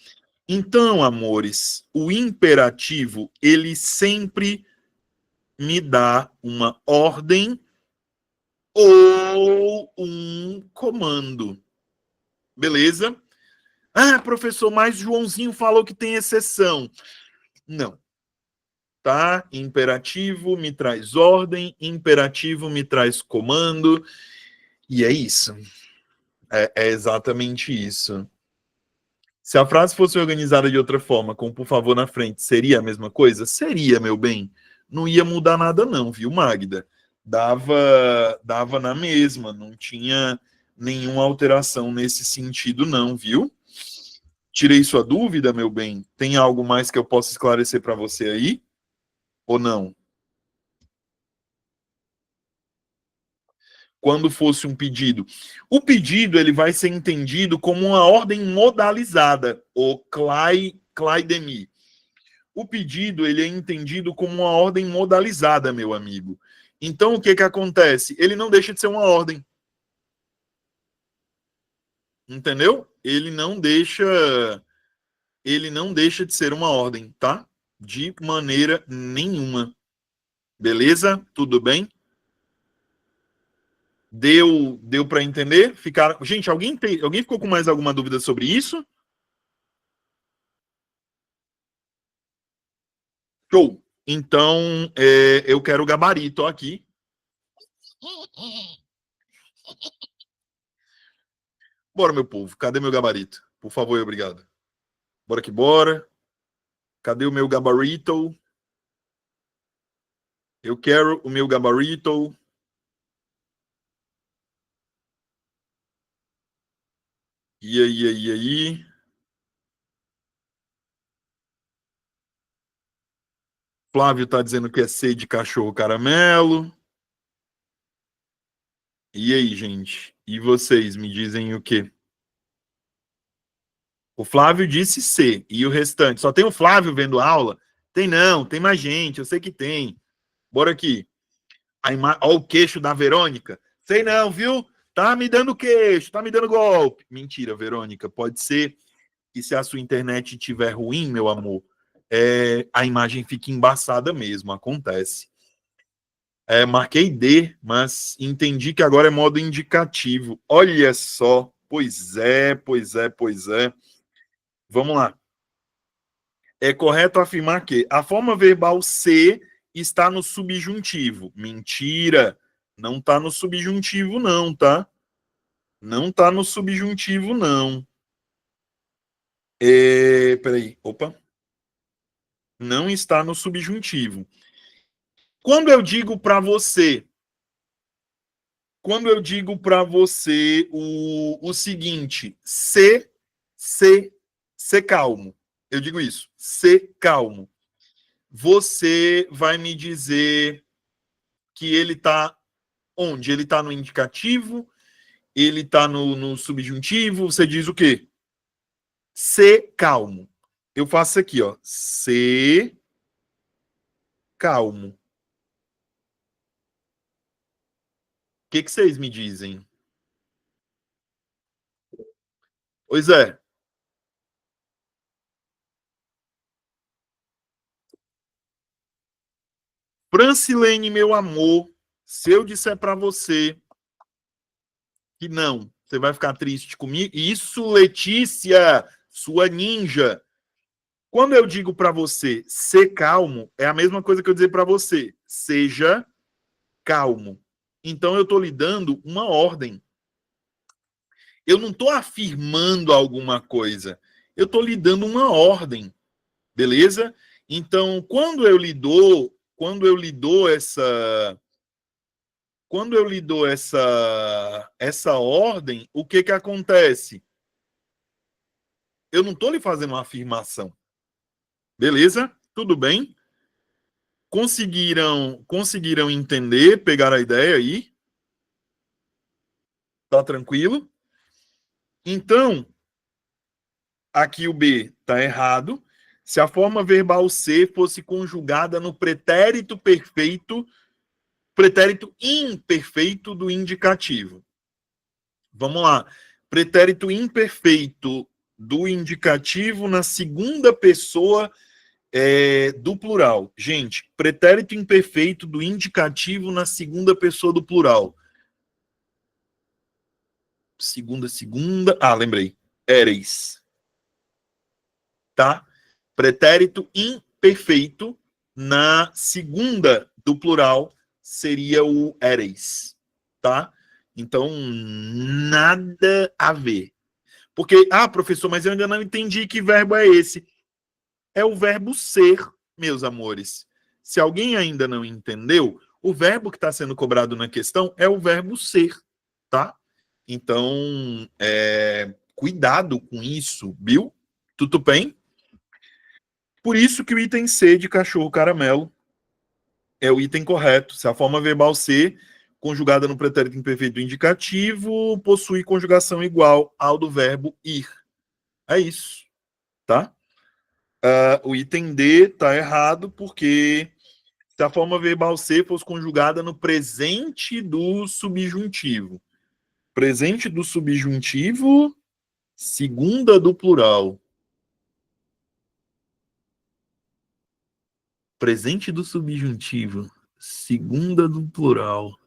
Então, amores, o imperativo, ele sempre me dá uma ordem ou um comando. Beleza? Ah, professor, mas Joãozinho falou que tem exceção. Não. Tá? Imperativo me traz ordem, imperativo me traz comando, e é isso. É exatamente isso. Se a frase fosse organizada de outra forma, com por favor na frente, seria a mesma coisa? Seria, meu bem. Não ia mudar nada não, viu, Magda? Dava na mesma, não tinha nenhuma alteração nesse sentido não, viu? Tirei sua dúvida, meu bem? Tem algo mais que eu possa esclarecer para você aí? Ou não? Quando fosse um pedido. O pedido ele vai ser entendido como uma ordem modalizada, ou Claidemi. O pedido ele é entendido como uma ordem modalizada, meu amigo. Então, o que acontece? Ele não deixa de ser uma ordem. Entendeu? Ele não deixa de ser uma ordem, tá? De maneira nenhuma. Beleza? Tudo bem? Deu para entender? Gente, alguém ficou com mais alguma dúvida sobre isso? Show. Então, eu quero o gabarito aqui. Bora, meu povo. Cadê meu gabarito? Por favor e obrigado. Bora que bora. Cadê o meu gabarito? Eu quero o meu gabarito. E aí? Flávio tá dizendo que é C de cachorro caramelo. E aí, gente? E vocês me dizem o quê? O Flávio disse C. E o restante? Só tem o Flávio vendo aula? Tem não, tem mais gente. Eu sei que tem. Bora aqui. Olha o queixo da Verônica. Sei não, viu? Tá me dando queixo, tá me dando golpe. Mentira, Verônica. Pode ser que se a sua internet estiver ruim, meu amor, a imagem fica embaçada mesmo. Acontece. Marquei D, mas entendi que agora é modo indicativo. Olha só. Pois é, pois é, pois é. Vamos lá. É correto afirmar que a forma verbal ser está no subjuntivo. Mentira. Não está no subjuntivo, não, tá? Não está no subjuntivo, não. Peraí. Opa. Não está no subjuntivo. Quando eu digo para você o seguinte, ser calmo. Eu digo isso, ser calmo. Você vai me dizer que ele está onde? Ele está no indicativo? Ele está no subjuntivo? Você diz o quê? Ser calmo. Eu faço isso aqui, ó. Ser calmo. O que vocês me dizem? Pois é. Francilene, meu amor, se eu disser para você que não, você vai ficar triste comigo? Isso, Letícia, sua ninja. Quando eu digo para você ser calmo, é a mesma coisa que eu dizer para você, seja calmo. Então eu estou lhe dando uma ordem. Eu não estou afirmando alguma coisa. Eu estou lhe dando uma ordem, beleza? Então, quando eu lhe dou essa ordem, o que acontece? Eu não estou lhe fazendo uma afirmação. Beleza? Tudo bem? Conseguiram entender, pegar a ideia aí? Tá tranquilo? Então, aqui o B tá errado. Se a forma verbal ser fosse conjugada no pretérito imperfeito do indicativo. Vamos lá. Pretérito imperfeito do indicativo na segunda pessoa do plural. Gente, pretérito imperfeito do indicativo na segunda pessoa do plural. Segunda. Ah, lembrei. Éreis. Tá? Pretérito imperfeito na segunda do plural seria o éreis. Tá? Então, nada a ver. Porque, professor, mas eu ainda não entendi que verbo é esse. É o verbo ser, meus amores. Se alguém ainda não entendeu, o verbo que está sendo cobrado na questão é o verbo ser, tá? Então, cuidado com isso, viu? Tudo bem? Por isso que o item C de cachorro caramelo é o item correto. Se a forma verbal ser, conjugada no pretérito imperfeito indicativo, possui conjugação igual ao do verbo ir. É isso, tá? O item D está errado porque se a forma verbal ser fosse conjugada no presente do subjuntivo. Presente do subjuntivo, segunda do plural. Presente do subjuntivo, segunda do plural.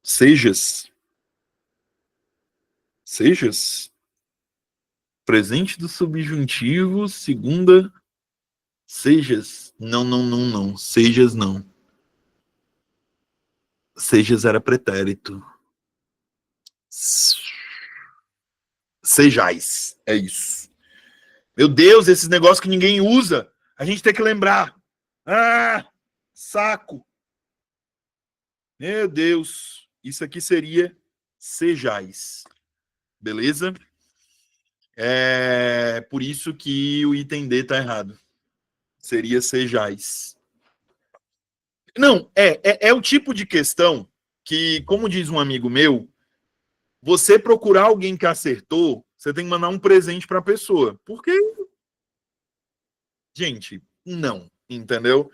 Sejas. Sejas. Presente do subjuntivo, segunda. Sejas. Não, não, não, não. Sejas não. Sejas era pretérito. Sejais. É isso. Meu Deus, esses negócios que ninguém usa. A gente tem que lembrar. Saco. Meu Deus. Isso aqui seria sejais. Beleza? É por isso que o item D tá errado. Seria sejais. Não, é o tipo de questão que, como diz um amigo meu, você procurar alguém que acertou, você tem que mandar um presente para a pessoa. Porque, gente, não, entendeu?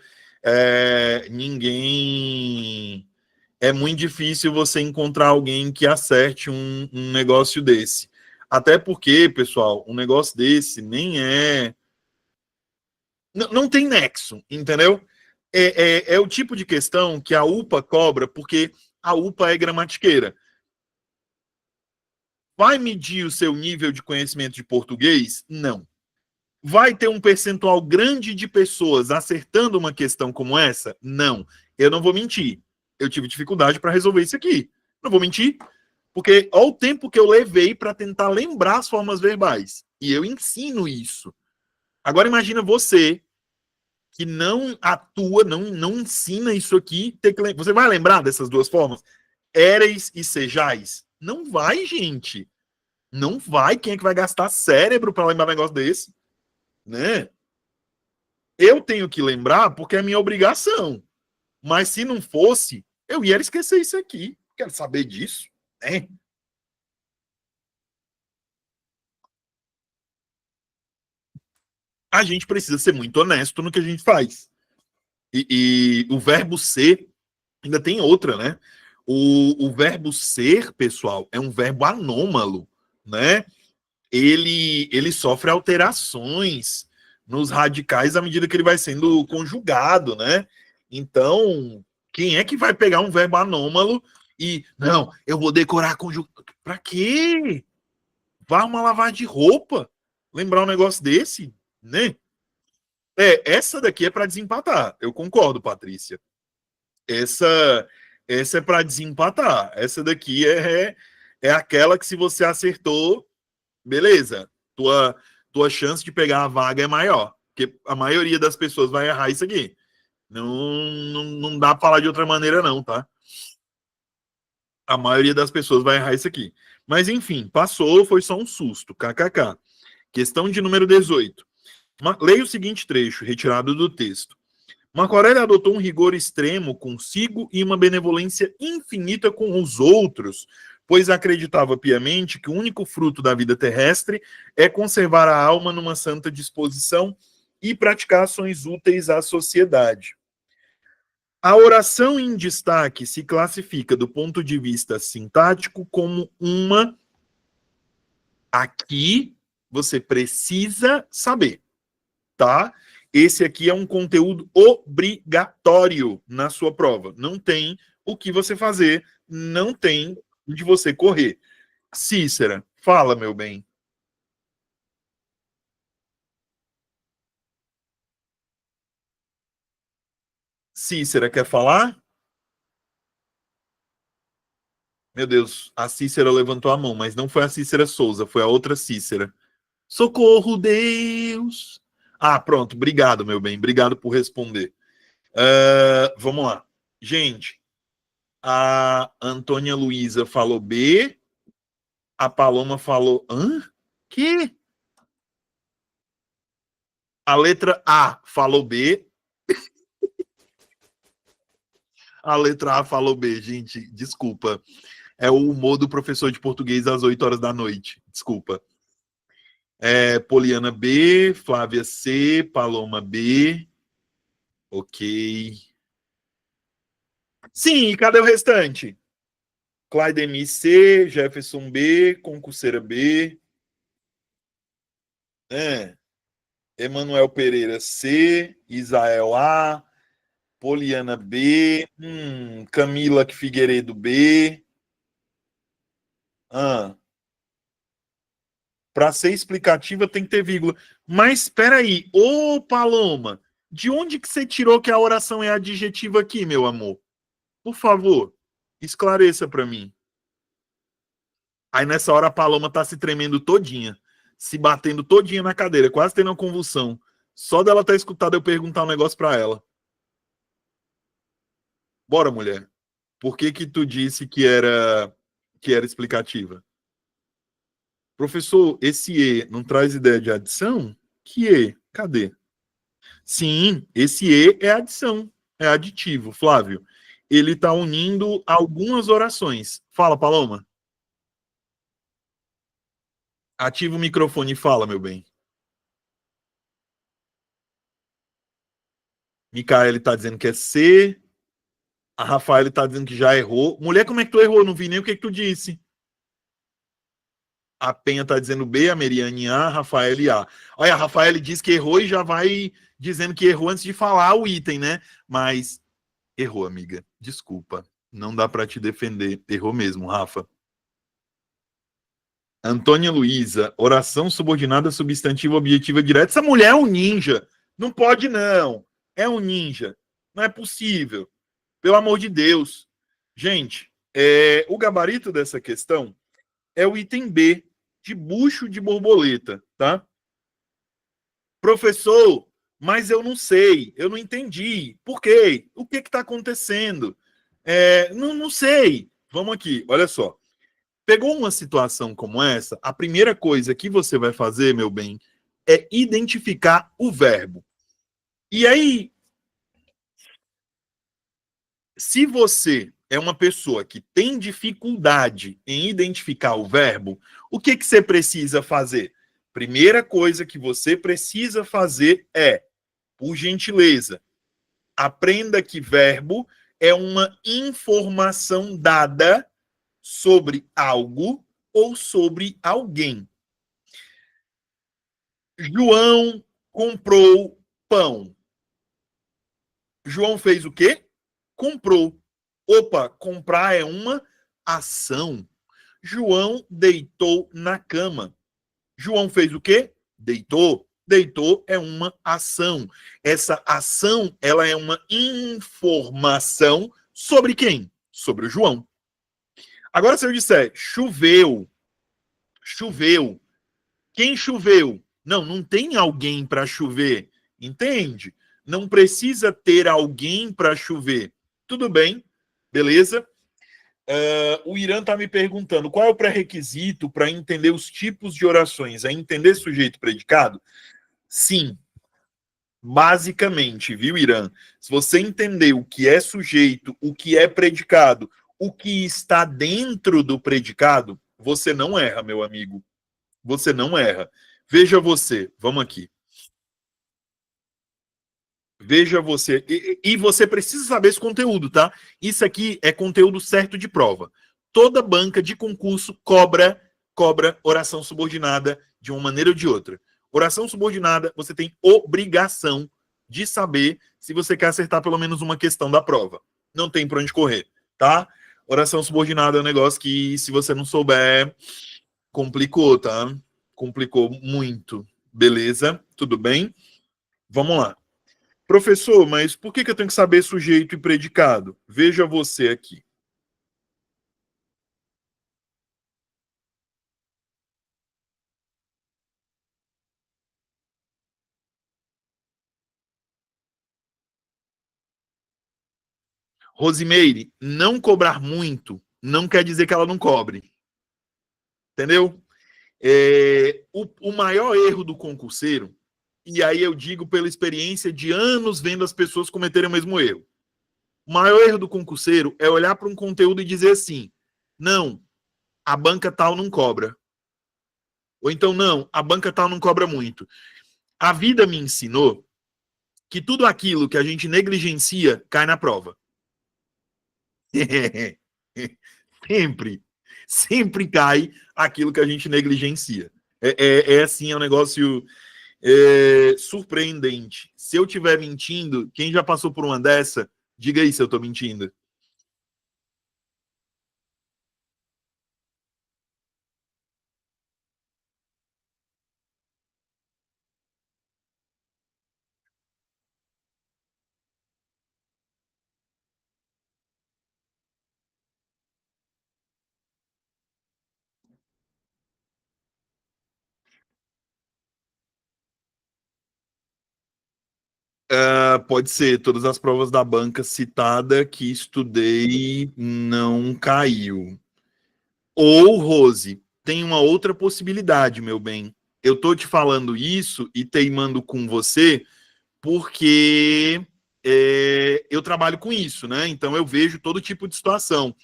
Ninguém é muito difícil você encontrar alguém que acerte um negócio desse. Até porque, pessoal, um negócio desse nem é... Não tem nexo, entendeu? É o tipo de questão que a UPA cobra, porque a UPA é gramatiqueira. Vai medir o seu nível de conhecimento de português? Não. Vai ter um percentual grande de pessoas acertando uma questão como essa? Não. Eu não vou mentir. Eu tive dificuldade para resolver isso aqui. Não vou mentir, porque olha o tempo que eu levei para tentar lembrar as formas verbais. E eu ensino isso. Agora imagina você que não atua, não ensina isso aqui. Você vai lembrar dessas duas formas? Éreis e sejais? Não vai, gente. Não vai. Quem é que vai gastar cérebro para lembrar um negócio desse? Né? Eu tenho que lembrar porque é minha obrigação. Mas se não fosse, eu ia esquecer isso aqui. Quero saber disso, né? A gente precisa ser muito honesto no que a gente faz. E o verbo ser ainda tem outra, né? O verbo ser, pessoal, é um verbo anômalo, né? Ele sofre alterações nos radicais à medida que ele vai sendo conjugado, né? Então, quem é que vai pegar um verbo anômalo e, não, eu vou decorar conjugado? Pra quê? Vai uma lavagem de roupa? Lembrar um negócio desse, né? Essa daqui é para desempatar. Eu concordo, Patrícia. Essa é para desempatar. Essa daqui é aquela que se você acertou, beleza. Tua chance de pegar a vaga é maior. Porque a maioria das pessoas vai errar isso aqui. Não dá para falar de outra maneira, não, tá? A maioria das pessoas vai errar isso aqui. Mas, enfim, passou, foi só um susto. KKK. Questão de número 18. Leia o seguinte trecho, retirado do texto. Marco Aurélio adotou um rigor extremo consigo e uma benevolência infinita com os outros, pois acreditava piamente que o único fruto da vida terrestre é conservar a alma numa santa disposição e praticar ações úteis à sociedade. A oração em destaque se classifica do ponto de vista sintático como uma... Aqui você precisa saber, tá? Esse aqui é um conteúdo obrigatório na sua prova. Não tem o que você fazer, não tem de você correr. Cícera, fala, meu bem. Cícera, quer falar? Meu Deus, a Cícera levantou a mão, mas não foi a Cícera Souza, foi a outra Cícera. Socorro, Deus! Ah, pronto, obrigado, meu bem, obrigado por responder. Vamos lá. Gente, a Antônia Luísa falou B, a Paloma falou... Hã? Que? A letra A falou B. A letra A falou B, gente, desculpa. É o humor do professor de português às 8 horas da noite. Desculpa. Poliana B, Flávia C, Paloma B. Ok. Sim, e cadê o restante? Claudemir C, Jefferson B, Concurseira B. Emanuel Pereira C, Isael A, Poliana B, Camila Figueiredo B. Para ser explicativa tem que ter vírgula. Mas espera aí, ô Paloma, de onde que você tirou que a oração é adjetiva aqui, meu amor? Por favor, esclareça para mim. Aí nessa hora a Paloma tá se tremendo todinha, se batendo todinha na cadeira, quase tendo uma convulsão. Só dela ter escutado eu perguntar um negócio para ela. Bora, mulher. Por que que tu disse que era explicativa? Professor, esse E não traz ideia de adição? Que E? Cadê? Sim, esse E é adição, é aditivo, Flávio. Ele está unindo algumas orações. Fala, Paloma. Ativa o microfone e fala, meu bem. Micaele está dizendo que é C. A Rafaela tá dizendo que já errou. Mulher, como é que tu errou? Não vi nem o que tu disse. A Penha tá dizendo B, a Meriane A, a Rafaela A. Olha, a Rafaela diz que errou e já vai dizendo que errou antes de falar o item, né? Mas errou, amiga. Desculpa. Não dá para te defender. Errou mesmo, Rafa. Antônia Luiza, oração subordinada substantiva objetiva direta. Essa mulher é um ninja. Não pode, não. É um ninja. Não é possível. Pelo amor de Deus. Gente, o gabarito dessa questão é o item B, de bucho de borboleta, tá? Professor, mas eu não sei, eu não entendi. Por quê? O que está acontecendo? Não sei. Vamos aqui, olha só. Pegou uma situação como essa, a primeira coisa que você vai fazer, meu bem, é identificar o verbo. E aí, se você é uma pessoa que tem dificuldade em identificar o verbo, o que você precisa fazer? Primeira coisa que você precisa fazer é, por gentileza, aprenda que verbo é uma informação dada sobre algo ou sobre alguém. João comprou pão. João fez o quê? Comprou. Opa, comprar é uma ação. João deitou na cama. João fez o quê? Deitou. Deitou é uma ação. Essa ação, ela é uma informação sobre quem? Sobre o João. Agora, se eu disser choveu, choveu. Quem choveu? Não tem alguém para chover. Entende? Não precisa ter alguém para chover. Tudo bem, beleza? O Irã está me perguntando qual é o pré-requisito para entender os tipos de orações. É entender sujeito e predicado? Sim. Basicamente, viu, Irã? Se você entender o que é sujeito, o que é predicado, o que está dentro do predicado, você não erra, meu amigo. Você não erra. Veja você, vamos aqui. Veja você. E você precisa saber esse conteúdo, tá? Isso aqui é conteúdo certo de prova. Toda banca de concurso cobra oração subordinada de uma maneira ou de outra. Oração subordinada, você tem obrigação de saber se você quer acertar pelo menos uma questão da prova. Não tem para onde correr, tá? Oração subordinada é um negócio que, se você não souber, complicou, tá? Complicou muito. Beleza? Tudo bem? Vamos lá. Professor, mas por que eu tenho que saber sujeito e predicado? Veja você aqui. Rosimeire, não cobrar muito não quer dizer que ela não cobre. Entendeu? O maior erro do concurseiro, e aí eu digo pela experiência de anos vendo as pessoas cometerem o mesmo erro. O maior erro do concurseiro é olhar para um conteúdo e dizer assim: não, a banca tal não cobra. Ou então, não, a banca tal não cobra muito. A vida me ensinou que tudo aquilo que a gente negligencia cai na prova. Sempre. Sempre cai aquilo que a gente negligencia. Assim, é um negócio surpreendente. Se eu estiver mentindo, quem já passou por uma dessa, diga aí se eu estou mentindo. Pode ser, todas as provas da banca citada que estudei não caiu. Ou, Rose, tem uma outra possibilidade, meu bem. Eu tô te falando isso e teimando com você porque eu trabalho com isso, né? Então eu vejo todo tipo de situação.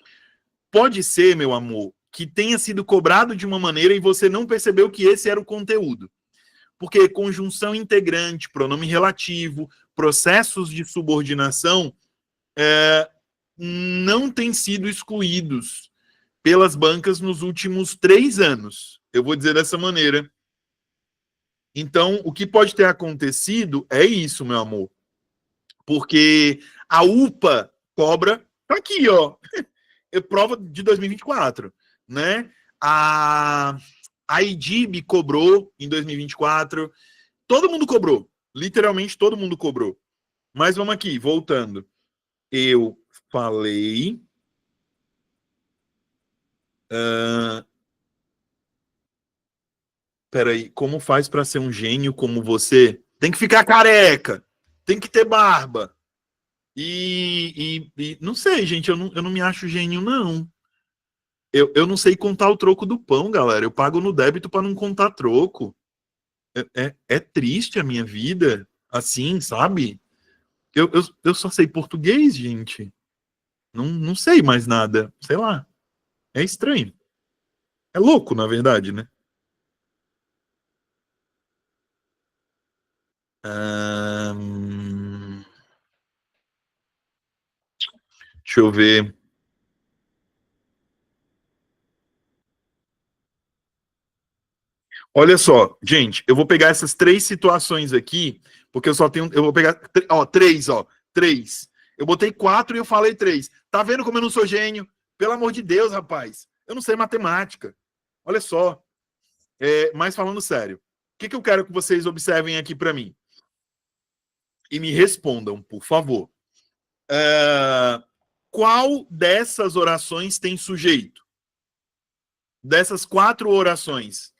Pode ser, meu amor, que tenha sido cobrado de uma maneira e você não percebeu que esse era o conteúdo. Porque conjunção integrante, pronome relativo, processos de subordinação não têm sido excluídos pelas bancas nos últimos 3 anos. Eu vou dizer dessa maneira. Então, o que pode ter acontecido é isso, meu amor. Porque a UPA cobra, tá aqui, ó, é prova de 2024, né? A IDIB cobrou em 2024, todo mundo cobrou, literalmente todo mundo cobrou. Mas vamos aqui, voltando. Eu falei... Peraí, como faz para ser um gênio como você? Tem que ficar careca, tem que ter barba. E não sei, gente, eu não me acho gênio, não. Eu não sei contar o troco do pão, galera. Eu pago no débito para não contar troco. É triste a minha vida, assim, sabe? Eu só sei português, gente. Não sei mais nada. Sei lá. É estranho. É louco, na verdade, né? Deixa eu ver. Olha só, gente, eu vou pegar essas 3 situações aqui, porque eu só tenho. Eu vou pegar. Ó, 3, ó. 3. Eu botei 4 e eu falei 3. Tá vendo como eu não sou gênio? Pelo amor de Deus, rapaz. Eu não sei matemática. Olha só. Mas falando sério, o que eu quero que vocês observem aqui para mim? E me respondam, por favor. Qual dessas orações tem sujeito? Dessas 4 orações.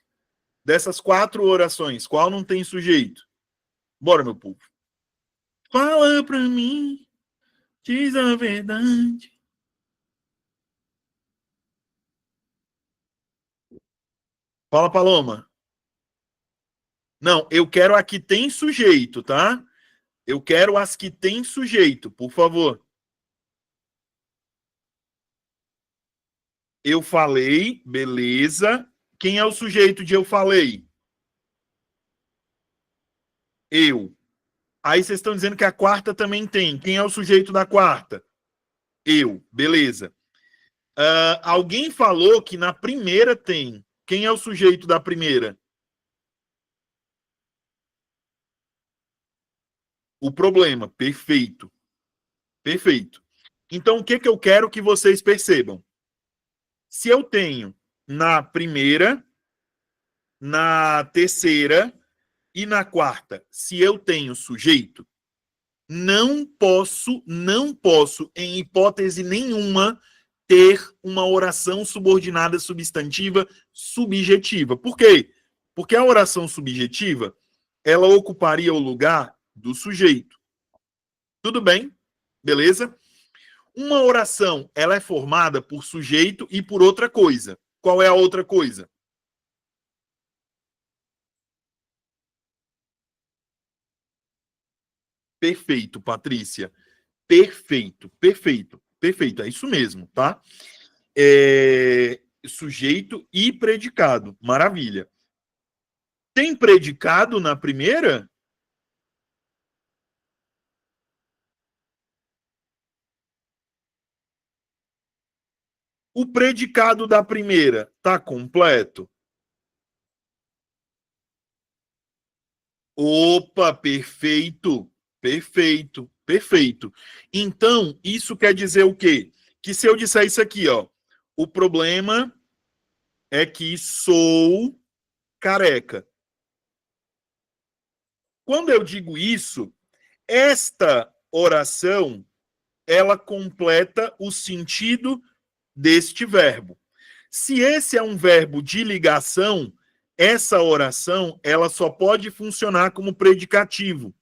Qual não tem sujeito? Bora, meu povo. Fala pra mim, diz a verdade. Fala, Paloma. Não, eu quero a que tem sujeito, tá? Eu quero as que tem sujeito, por favor. Eu falei, beleza. Quem é o sujeito de eu falei? Eu. Aí vocês estão dizendo que a quarta também tem. Quem é o sujeito da quarta? Eu. Beleza. Alguém falou que na primeira tem. Quem é o sujeito da primeira? O problema. Perfeito. Perfeito. Então, o que eu quero que vocês percebam? Se eu tenho na primeira, na terceira e na quarta, se eu tenho sujeito, não posso, em hipótese nenhuma, ter uma oração subordinada substantiva subjetiva. Por quê? Porque a oração subjetiva, ela ocuparia o lugar do sujeito. Tudo bem? Beleza? Uma oração, ela é formada por sujeito e por outra coisa. Qual é a outra coisa? Perfeito, Patrícia. Perfeito, perfeito, perfeito. É isso mesmo, tá? Sujeito e predicado. Maravilha. Tem predicado na primeira? O predicado da primeira tá completo? Opa, perfeito, perfeito, perfeito. Então, isso quer dizer o quê? Que se eu disser isso aqui, ó, o problema é que sou careca. Quando eu digo isso, esta oração, ela completa o sentido deste verbo. Se esse é um verbo de ligação, essa oração, ela só pode funcionar como predicativo.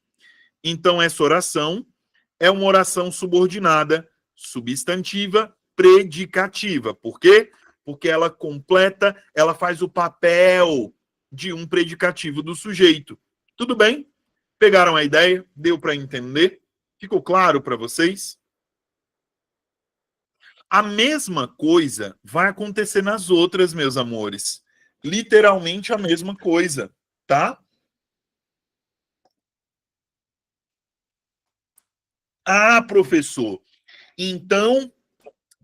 Então, essa oração é uma oração subordinada, substantiva, predicativa. Por quê? Porque ela completa, ela faz o papel de um predicativo do sujeito. Tudo bem? Pegaram a ideia? Deu para entender? Ficou claro para vocês? A mesma coisa vai acontecer nas outras, meus amores. Literalmente a mesma coisa, tá? Ah, professor, Então,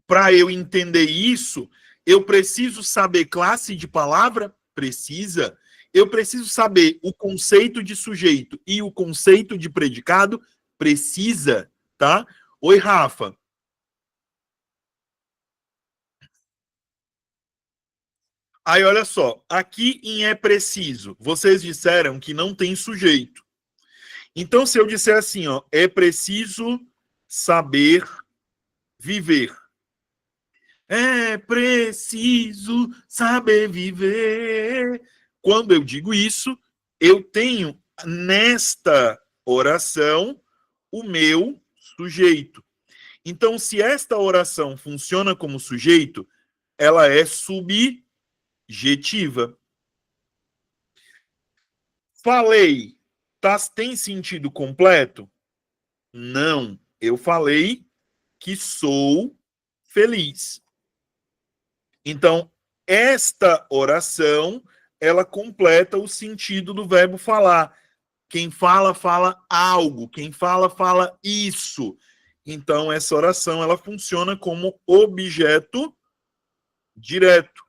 para eu entender isso, eu preciso saber classe de palavra? Precisa. Eu preciso saber o conceito de sujeito e o conceito de predicado? Precisa, tá? Oi, Rafa. Aí, olha só, aqui em é preciso, vocês disseram que não tem sujeito. Então, se eu disser assim, ó, é preciso saber viver. É preciso saber viver. Quando eu digo isso, eu tenho nesta oração o meu sujeito. Então, se esta oração funciona como sujeito, ela é subjetiva. Falei, tá, tem sentido completo? Não. Eu falei que sou feliz. Então, esta oração, ela completa o sentido do verbo falar. Quem fala, fala algo. Quem fala, fala isso. Então, essa oração, ela funciona como objeto direto.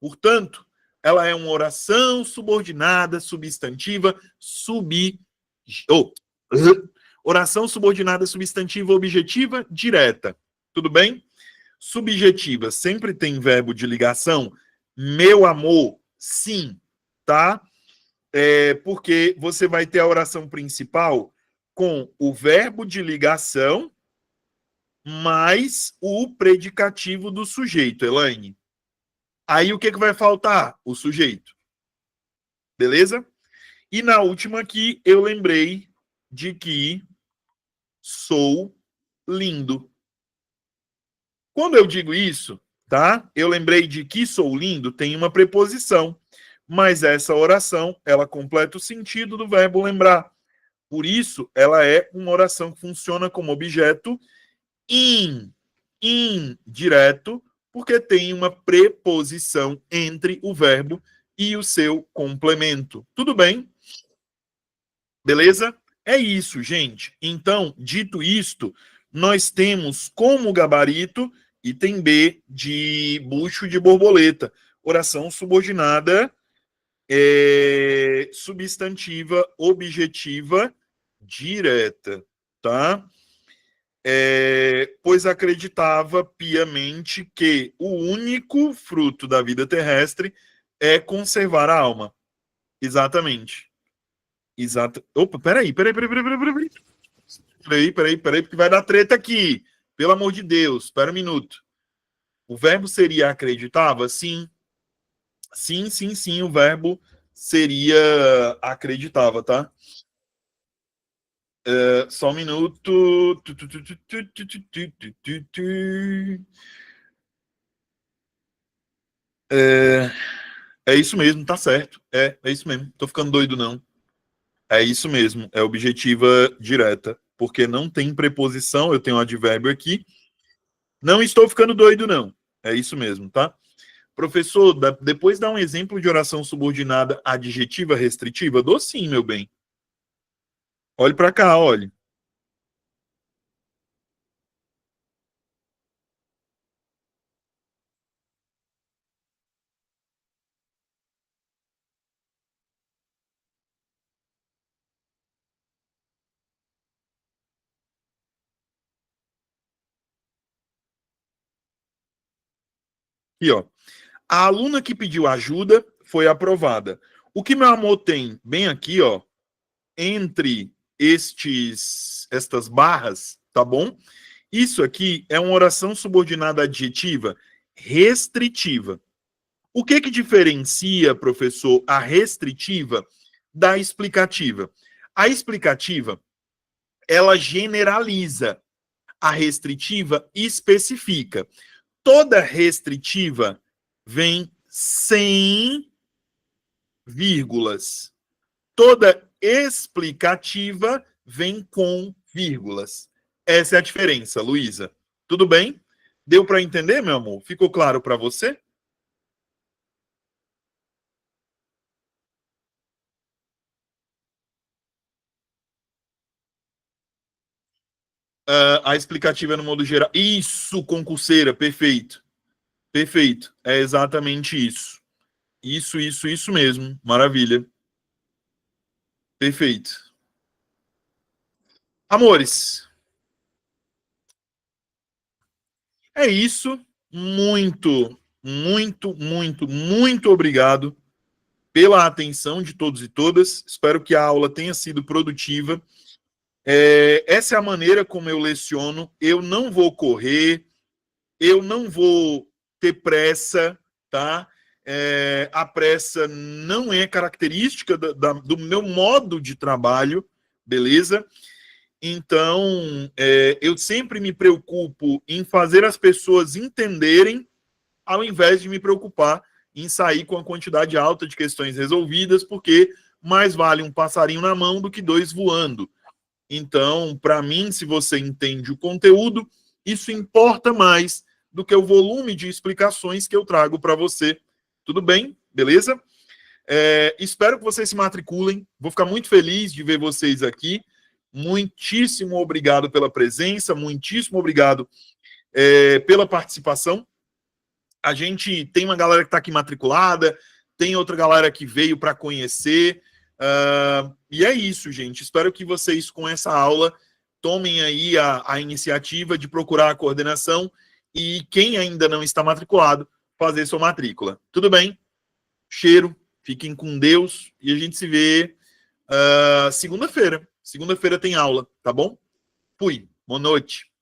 Portanto, ela é uma oração subordinada, substantiva, oh, oração subordinada, substantiva, objetiva, direta. Tudo bem? Subjetiva sempre tem verbo de ligação. Meu amor, sim, tá? Porque você vai ter a oração principal com o verbo de ligação mais o predicativo do sujeito, Elaine. Aí o que vai faltar? O sujeito. Beleza? E na última aqui, eu lembrei de que sou lindo. Quando eu digo isso, tá? Eu lembrei de que sou lindo, tem uma preposição. Mas essa oração, ela completa o sentido do verbo lembrar. Por isso, ela é uma oração que funciona como objeto indireto, porque tem uma preposição entre o verbo e o seu complemento. Tudo bem? Beleza? É isso, gente. Então, dito isto, nós temos como gabarito item B de bucho de borboleta. Oração subordinada, substantiva, objetiva, direta, tá? Pois acreditava piamente que o único fruto da vida terrestre é conservar a alma. Exatamente. Exato. Opa, peraí, porque vai dar treta aqui. Pelo amor de Deus, espera um minuto. O verbo seria acreditava? Sim. Sim, o verbo seria acreditava, tá? Só um minuto. É, é isso mesmo, tá certo. É isso mesmo. Tô ficando doido, não. É isso mesmo, é objetiva direta. Porque não tem preposição, eu tenho um advérbio aqui. Não estou ficando doido, não. É isso mesmo, tá? Professor, depois dá um exemplo de oração subordinada adjetiva restritiva? Dou sim, meu bem. Olhe para cá, olhe. Aqui, ó. A aluna que pediu ajuda foi aprovada. O que meu amor tem bem aqui, ó, entre estas barras, tá bom? Isso aqui é uma oração subordinada adjetiva restritiva. O que diferencia, professor, a restritiva da explicativa? A explicativa, ela generaliza. A restritiva especifica. Toda restritiva vem sem vírgulas. Toda explicativa vem com vírgulas. Essa é a diferença, Luísa. Tudo bem? Deu para entender, meu amor? Ficou claro para você? A explicativa no modo geral. Isso, concurseira, perfeito. Perfeito. É exatamente isso. Isso mesmo. Maravilha. Perfeito. Amores, é isso. Muito obrigado pela atenção de todos e todas. Espero que a aula tenha sido produtiva. Essa é a maneira como eu leciono. Eu não vou correr, eu não vou ter pressa, tá? A pressa não é característica do meu modo de trabalho, beleza? Então, eu sempre me preocupo em fazer as pessoas entenderem, ao invés de me preocupar em sair com a quantidade alta de questões resolvidas, porque mais vale um passarinho na mão do que dois voando. Então, para mim, se você entende o conteúdo, isso importa mais do que o volume de explicações que eu trago para você. Tudo bem? Beleza? Espero que vocês se matriculem. Vou ficar muito feliz de ver vocês aqui. Muitíssimo obrigado pela presença, muitíssimo obrigado pela participação. A gente tem uma galera que está aqui matriculada, tem outra galera que veio para conhecer. E é isso, gente. Espero que vocês, com essa aula, tomem aí a iniciativa de procurar a coordenação e quem ainda não está matriculado, fazer sua matrícula. Tudo bem? Cheiro, fiquem com Deus e a gente se vê segunda-feira. Segunda-feira tem aula, tá bom? Fui. Boa noite.